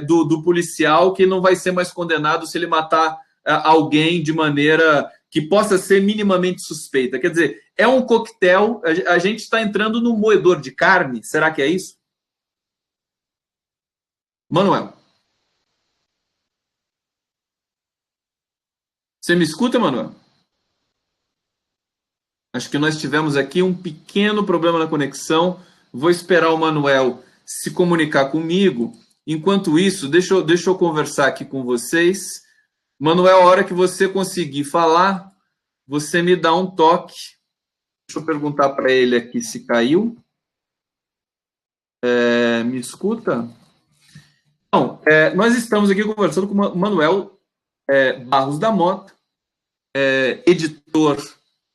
do policial, que não vai ser mais condenado se ele matar alguém de maneira que possa ser minimamente suspeita. Quer dizer, é um coquetel, a gente está entrando no moedor de carne, será que é isso? Manuel. Você me escuta, Manuel? Acho que nós tivemos aqui um pequeno problema na conexão. Vou esperar o Manuel se comunicar comigo. Enquanto isso, deixa eu conversar aqui com vocês. Manuel, a hora que você conseguir falar, você me dá um toque. Deixa eu perguntar para ele aqui se caiu. Me escuta? Então, nós estamos aqui conversando com o Manuel Barros da Mota, editor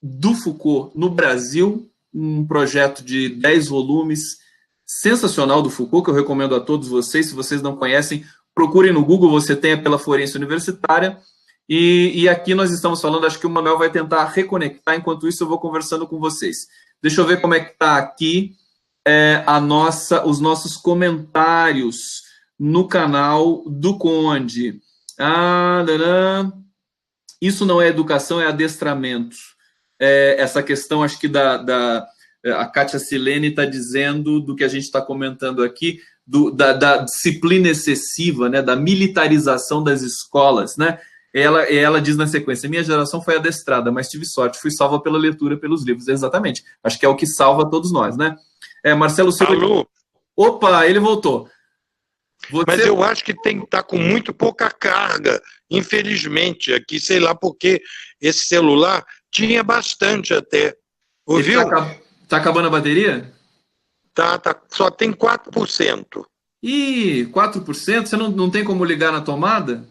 do Foucault no Brasil, um projeto de 10 volumes sensacional do Foucault, que eu recomendo a todos vocês. Se vocês não conhecem, procurem no Google, você tem a pela Florência Universitária. E aqui nós estamos falando, acho que o Manuel vai tentar reconectar, enquanto isso eu vou conversando com vocês. Deixa eu ver como é que está aqui os nossos comentários no canal do Conde. Isso não é educação, é adestramento. Essa questão, acho que a Kátia Silene está dizendo do que a gente está comentando aqui, da disciplina excessiva, né, da militarização das escolas, né? Ela diz na sequência: minha geração foi adestrada, mas tive sorte, fui salva pela leitura, pelos livros. Exatamente. Acho que é o que salva todos nós, né? Marcelo Silva. Alô? Opa, ele voltou. Mas eu acho que tem que estar com muito pouca carga, infelizmente. Aqui, sei lá porque esse celular tinha bastante até. Ouviu? Tá acabando a bateria? Tá, só tem 4%. Ih, 4%? Você não tem como ligar na tomada?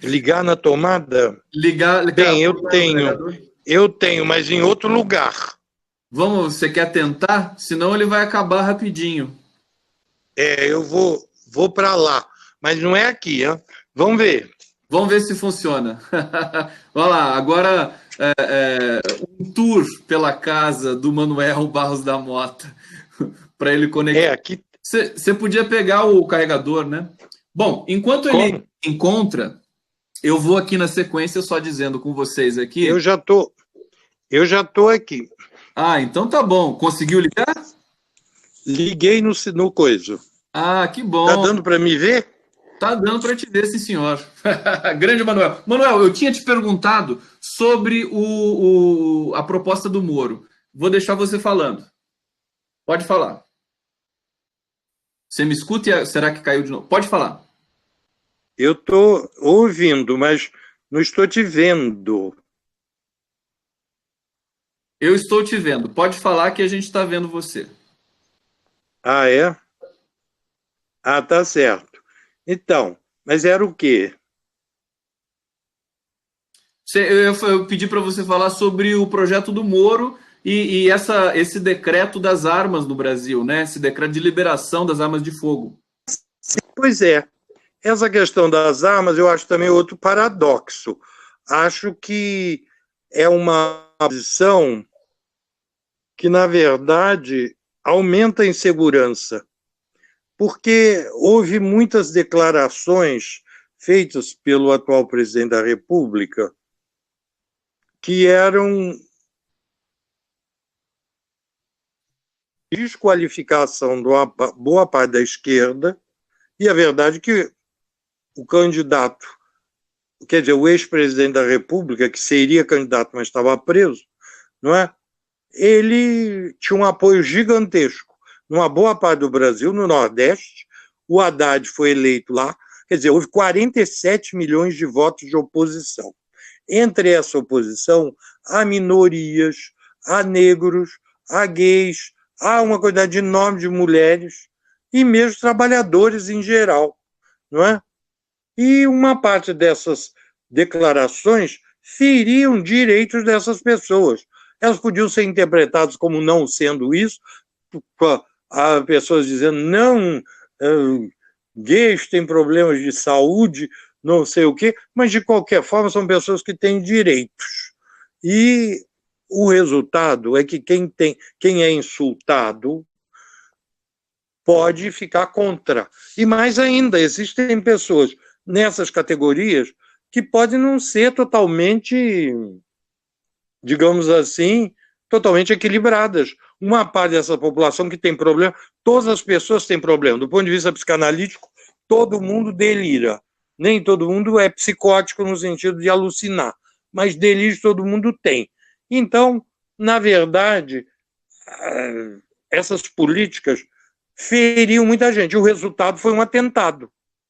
Ligar na tomada? Ligar Bem, eu tenho, mas em outro lugar. Você quer tentar? Senão ele vai acabar rapidinho. Eu vou para lá, mas não é aqui, hein? Vamos ver. Vamos ver se funciona. Olha lá, agora um tour pela casa do Manuel Barros da Mota, para ele conectar. Aqui. Você podia pegar o carregador, né? Bom, enquanto ele encontra, eu vou aqui na sequência só dizendo com vocês aqui. Eu já tô aqui. Então tá bom. Conseguiu ligar? Liguei no coiso. Que bom. Tá dando para me ver? Tá dando para te ver, sim, senhor. Grande Manuel. Manuel, eu tinha te perguntado sobre a proposta do Moro. Vou deixar você falando. Pode falar. Você me escuta? Será que caiu de novo? Pode falar. Eu estou ouvindo, mas não estou te vendo. Eu estou te vendo. Pode falar que a gente está vendo você. É? Tá certo. Então, mas era o quê? Eu pedi para você falar sobre o projeto do Moro e esse decreto das armas no Brasil, né? Esse decreto de liberação das armas de fogo. Pois é. Essa questão das armas eu acho também outro paradoxo. Acho que é uma posição que, na verdade, aumenta a insegurança, porque houve muitas declarações feitas pelo atual presidente da República que eram desqualificação de uma boa parte da esquerda, e a verdade é que o candidato, quer dizer, o ex-presidente da República, que seria candidato, mas estava preso, não é? Ele tinha um apoio gigantesco numa boa parte do Brasil, no Nordeste. O Haddad foi eleito lá, quer dizer, houve 47 milhões de votos de oposição. Entre essa oposição, há minorias, há negros, há gays, há uma quantidade enorme de mulheres e mesmo trabalhadores em geral, não é? E uma parte dessas declarações feriam direitos dessas pessoas. Elas podiam ser interpretadas como não sendo isso, há pessoas dizendo, não, gays têm problemas de saúde, não sei o quê, mas de qualquer forma são pessoas que têm direitos. E o resultado é que quem é insultado pode ficar contra. E mais ainda, existem pessoas nessas categorias que podem não ser totalmente, digamos assim, totalmente equilibradas. Uma parte dessa população que tem problema, todas as pessoas têm problema. Do ponto de vista psicanalítico, todo mundo delira. Nem todo mundo é psicótico no sentido de alucinar, mas delírio todo mundo tem. Então, na verdade, essas políticas feriam muita gente. O resultado foi um atentado.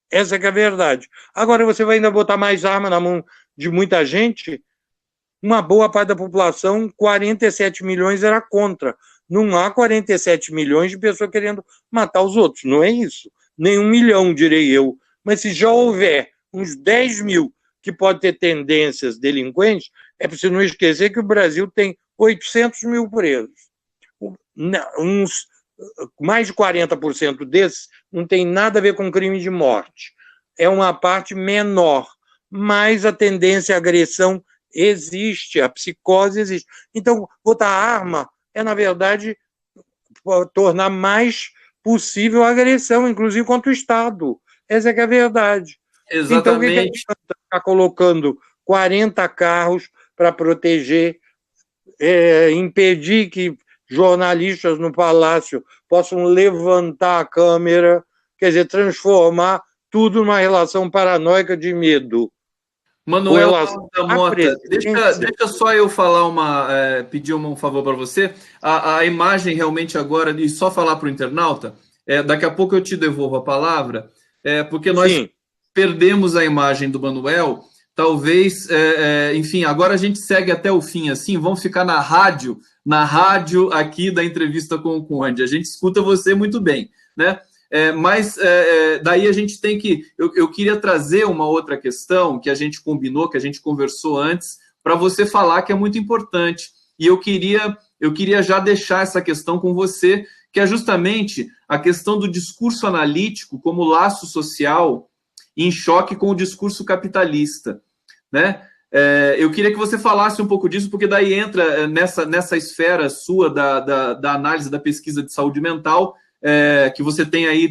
Essa é que é a verdade. Agora você vai ainda botar mais arma na mão de muita gente. Uma boa parte da população, 47 milhões, era contra. Não há 47 milhões de pessoas querendo matar os outros. Não é isso. Nem 1 milhão, direi eu. Mas se já houver uns 10 mil que pode ter tendências delinquentes, é preciso não esquecer que o Brasil tem 800 mil presos. Mais de 40% desses não tem nada a ver com crime de morte. É uma parte menor, mas a tendência à agressão existe, a psicose existe. Então, botar arma é, na verdade, tornar mais possível a agressão, inclusive contra o Estado. Essa é que é a verdade. Exatamente. Então, o que adianta ficar colocando 40 carros para proteger, impedir que jornalistas no Palácio possam levantar a câmera, quer dizer, transformar tudo numa relação paranoica de medo. Manuel da Mota, deixa só eu falar pedir um favor para você. A imagem realmente agora, e só falar para o internauta, daqui a pouco eu te devolvo a palavra, porque nós perdemos a imagem do Manuel. Talvez, enfim, agora a gente segue até o fim, assim, vamos ficar na rádio aqui da entrevista com o Conde. A gente escuta você muito bem, né? Mas daí a gente tem que... Eu queria trazer uma outra questão que a gente combinou, que a gente conversou antes, para você falar que é muito importante. E eu queria já deixar essa questão com você, que é justamente a questão do discurso analítico como laço social em choque com o discurso capitalista, né? Eu queria que você falasse um pouco disso, porque daí entra nessa esfera sua da análise da pesquisa de saúde mental, que você tem aí,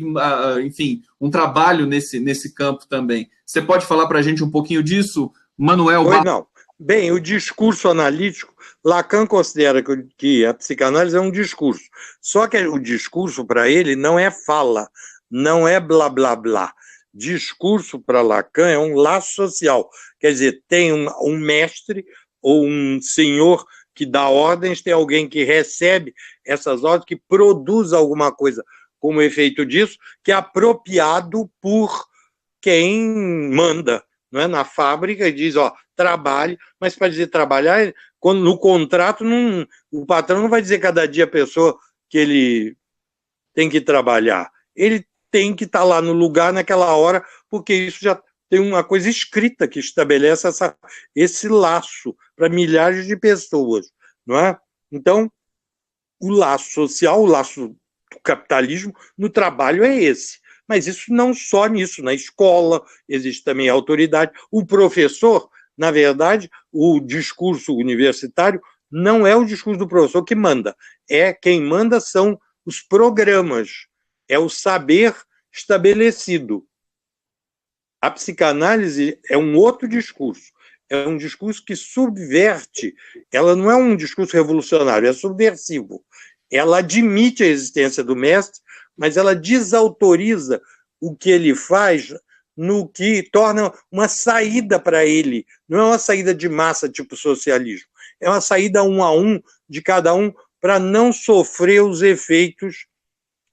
enfim, um trabalho nesse campo também. Você pode falar para a gente um pouquinho disso, Manuel? Não. Bem, o discurso analítico, Lacan considera que a psicanálise é um discurso. Só que o discurso, para ele, não é fala, não é blá, blá, blá. Discurso, para Lacan, é um laço social. Quer dizer, tem um mestre ou um senhor que dá ordens, tem alguém que recebe essas ordens, que produz alguma coisa como efeito disso, que é apropriado por quem manda, não é? Na fábrica, diz, trabalhe, mas para dizer trabalhar, quando no contrato, o patrão não vai dizer cada dia a pessoa que ele tem que trabalhar. Ele tem que estar lá no lugar naquela hora, porque isso já tem uma coisa escrita que estabelece esse laço para milhares de pessoas, não é? Então, o laço social, o laço do capitalismo no trabalho é esse. Mas isso não só nisso, na escola existe também a autoridade. O professor, na verdade, o discurso universitário não é o discurso do professor que manda. Quem manda são os programas, é o saber estabelecido. A psicanálise é um outro discurso, é um discurso que subverte, ela não é um discurso revolucionário, é subversivo. Ela admite a existência do mestre, mas ela desautoriza o que ele faz no que torna uma saída para ele. Não é uma saída de massa tipo socialismo, é uma saída 1 a 1 de cada um para não sofrer os efeitos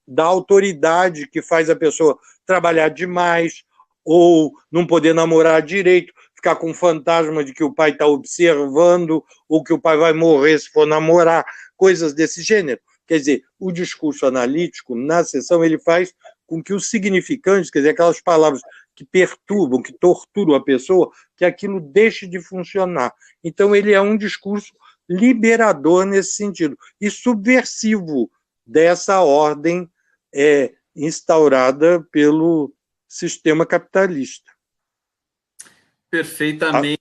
da autoridade que faz a pessoa trabalhar demais ou não poder namorar direito, ficar com o fantasma de que o pai está observando ou que o pai vai morrer se for namorar, coisas desse gênero. Quer dizer, o discurso analítico, na sessão, ele faz com que os significantes, quer dizer, aquelas palavras que perturbam, que torturam a pessoa, que aquilo deixe de funcionar. Então, ele é um discurso liberador nesse sentido e subversivo dessa ordem instaurada pelo sistema capitalista. Perfeitamente.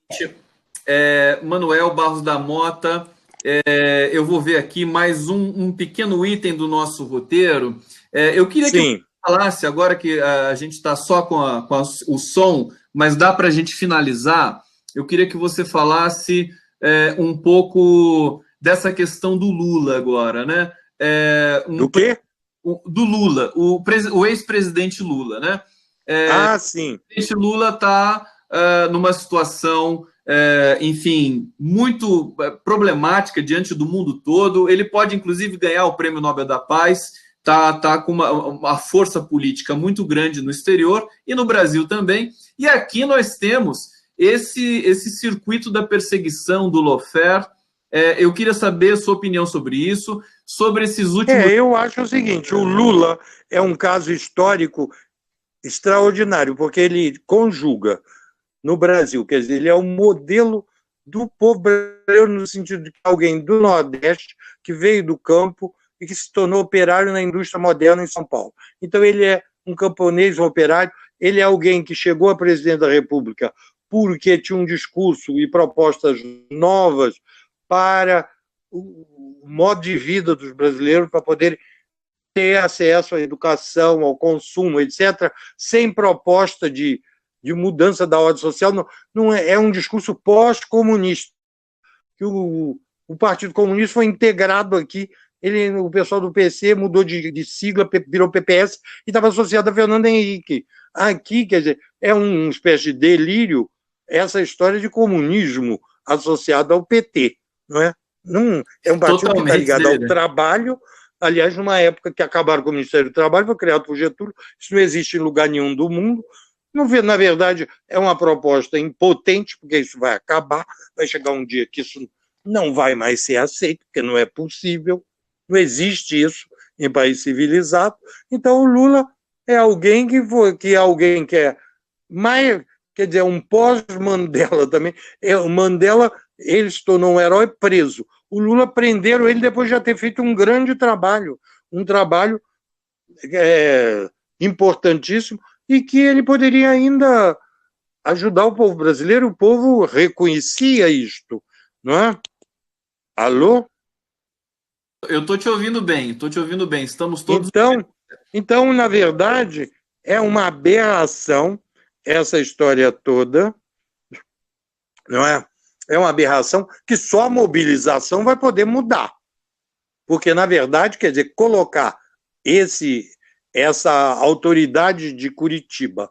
Manuel Barros da Mota, eu vou ver aqui mais um pequeno item do nosso roteiro. Eu queria que falasse, agora que a gente está só com o som, mas dá para a gente finalizar, eu queria que você falasse um pouco dessa questão do Lula agora, né? Do quê? Do Lula, o ex-presidente Lula, né? Sim. O presidente Lula está numa situação, enfim, muito problemática diante do mundo todo. Ele pode, inclusive, ganhar o Prêmio Nobel da Paz, tá com uma força política muito grande no exterior e no Brasil também. E aqui nós temos esse circuito da perseguição do lawfare. Eu queria saber a sua opinião sobre isso, sobre esses últimos... Eu acho o seguinte, o Lula é um caso histórico extraordinário, porque ele conjuga no Brasil, quer dizer, ele é o modelo do povo brasileiro no sentido de que alguém do Nordeste que veio do campo e que se tornou operário na indústria moderna em São Paulo. Então ele é um camponês operário, ele é alguém que chegou a presidente da República porque tinha um discurso e propostas novas para o modo de vida dos brasileiros, para poder ter acesso à educação, ao consumo, etc., sem proposta de mudança da ordem social. Não é um discurso pós-comunista, que o Partido Comunista foi integrado aqui, o pessoal do PC mudou de sigla, virou PPS, e estava associado a Fernando Henrique. Aqui, quer dizer, é uma espécie de delírio essa história de comunismo associado ao PT, não é? Não, é um partido que está ligado ao trabalho. Aliás, numa época que acabaram com o Ministério do Trabalho, foi criado por Getúlio, isso não existe em lugar nenhum do mundo. Na verdade, é uma proposta impotente, porque isso vai acabar, vai chegar um dia que isso não vai mais ser aceito, porque não é possível, não existe isso em país civilizado. Então, o Lula é alguém que é mais, quer dizer, um pós-Mandela também. O Mandela, ele se tornou um herói preso. O Lula prenderam ele depois de já ter feito um grande trabalho, um trabalho importantíssimo, e que ele poderia ainda ajudar o povo brasileiro. O povo reconhecia isto, não é? Alô? Eu estou te ouvindo bem, estamos todos... Então, na verdade, é uma aberração essa história toda, não é? É uma aberração que só a mobilização vai poder mudar. Porque, na verdade, quer dizer, colocar essa autoridade de Curitiba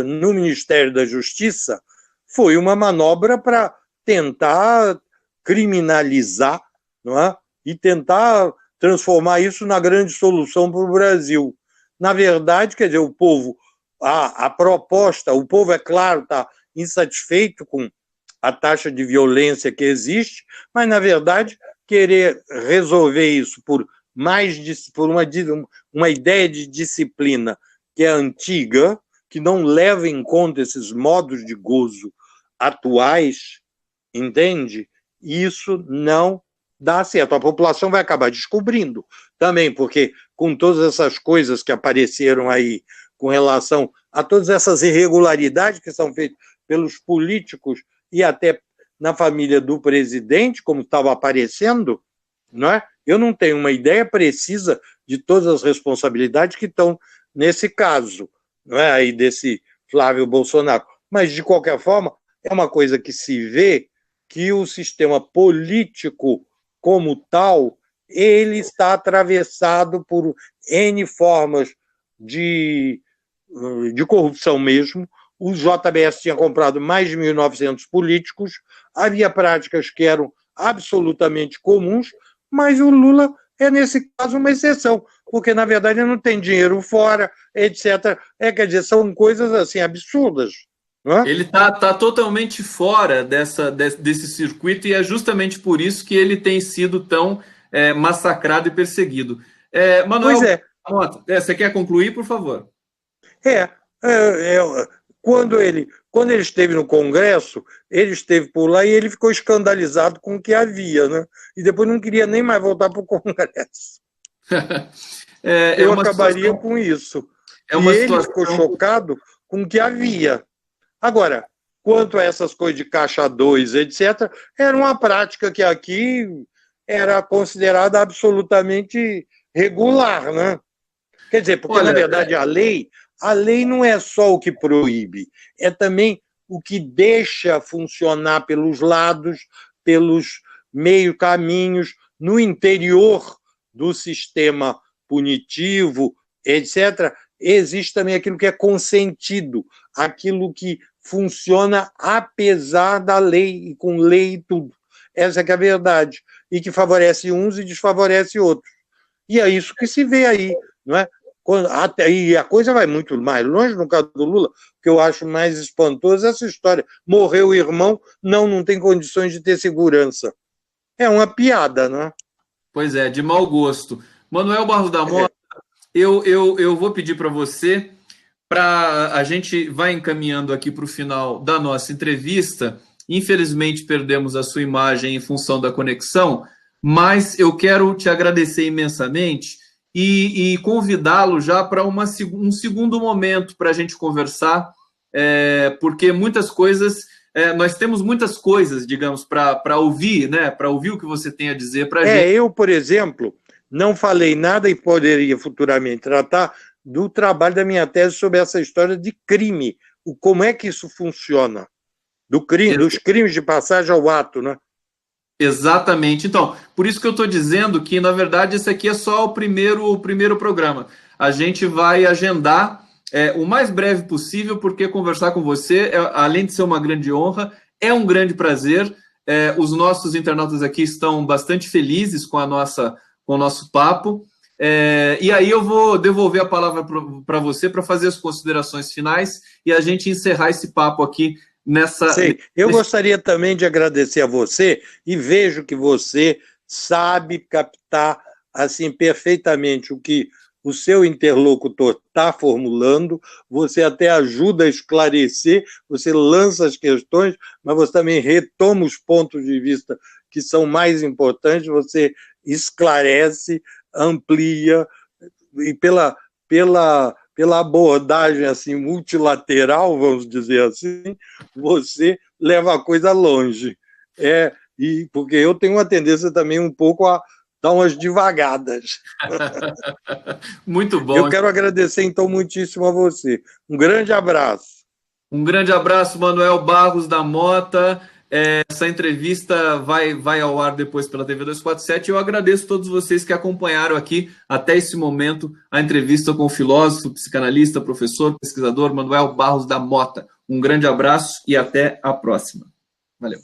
no Ministério da Justiça foi uma manobra para tentar criminalizar, não é? E tentar transformar isso na grande solução para o Brasil. Na verdade, quer dizer, o povo, a proposta, o povo, é claro, está insatisfeito com a taxa de violência que existe, mas, na verdade, querer resolver isso por uma ideia de disciplina que é antiga, que não leva em conta esses modos de gozo atuais, entende? Isso não dá certo. A população vai acabar descobrindo também, porque com todas essas coisas que apareceram aí com relação a todas essas irregularidades que são feitas pelos políticos e até na família do presidente, como estava aparecendo, não é? Eu não tenho uma ideia precisa de todas as responsabilidades que estão nesse caso, não é? Aí desse Flávio Bolsonaro. Mas, de qualquer forma, é uma coisa que se vê que o sistema político como tal, ele está atravessado por N formas de corrupção mesmo. O JBS tinha comprado mais de 1.900 políticos, havia práticas que eram absolutamente comuns, mas o Lula é, nesse caso, uma exceção, porque, na verdade, ele não tem dinheiro fora, etc. Quer dizer, são coisas assim absurdas. Não é? Ele está totalmente fora desse circuito, e é justamente por isso que ele tem sido tão massacrado e perseguido. Manuel, você quer concluir, por favor? Quando ele esteve no Congresso, ele esteve por lá e ele ficou escandalizado com o que havia, né? E depois não queria nem mais voltar para o Congresso. Eu acabaria com isso. Ele ficou chocado com o que havia. Agora, quanto a essas coisas de caixa 2, etc., era uma prática que aqui era considerada absolutamente regular, né? Quer dizer, porque, na verdade, a lei não é só o que proíbe, é também o que deixa funcionar pelos lados, pelos meios caminhos, no interior do sistema punitivo, etc., existe também aquilo que é consentido, aquilo que funciona apesar da lei, e com lei e tudo. Essa que é a verdade. E que favorece uns e desfavorece outros. E é isso que se vê aí, não é? E a coisa vai muito mais longe no caso do Lula, que eu acho mais espantoso essa história. Morreu o irmão, não tem condições de ter segurança. É uma piada, não é? Pois é, de mau gosto. Manuel Barros da Mota, eu vou pedir para você, a gente vai encaminhando aqui para o final da nossa entrevista. Infelizmente perdemos a sua imagem em função da conexão, mas eu quero te agradecer imensamente e convidá-lo já para um segundo momento para a gente conversar, porque muitas coisas, nós temos muitas coisas, digamos, para ouvir, né? Para ouvir o que você tem a dizer para a gente. Eu, por exemplo, não falei nada e poderia futuramente tratar do trabalho da minha tese sobre essa história de crime, como é que isso funciona, dos crimes de passagem ao ato, né? Exatamente. Então, por isso que eu estou dizendo que, na verdade, esse aqui é só o primeiro programa. A gente vai agendar o mais breve possível, porque conversar com você, além de ser uma grande honra, é um grande prazer. Os nossos internautas aqui estão bastante felizes com o nosso papo. E aí eu vou devolver a palavra para você para fazer as considerações finais e a gente encerrar esse papo aqui. Eu gostaria também de agradecer a você e vejo que você sabe captar assim perfeitamente o que o seu interlocutor está formulando, você até ajuda a esclarecer, você lança as questões, mas você também retoma os pontos de vista que são mais importantes, você esclarece, amplia, e pela abordagem assim, multilateral, vamos dizer assim, você leva a coisa longe. Porque eu tenho uma tendência também um pouco a dar umas devagadas. Muito bom. Eu quero agradecer, então, muitíssimo a você. Um grande abraço. Um grande abraço, Manuel Barros da Mota. Essa entrevista vai ao ar depois pela TV 247. Eu agradeço a todos vocês que acompanharam aqui até esse momento a entrevista com o filósofo, psicanalista, professor, pesquisador Manuel Barros da Mota. Um grande abraço e até a próxima. Valeu.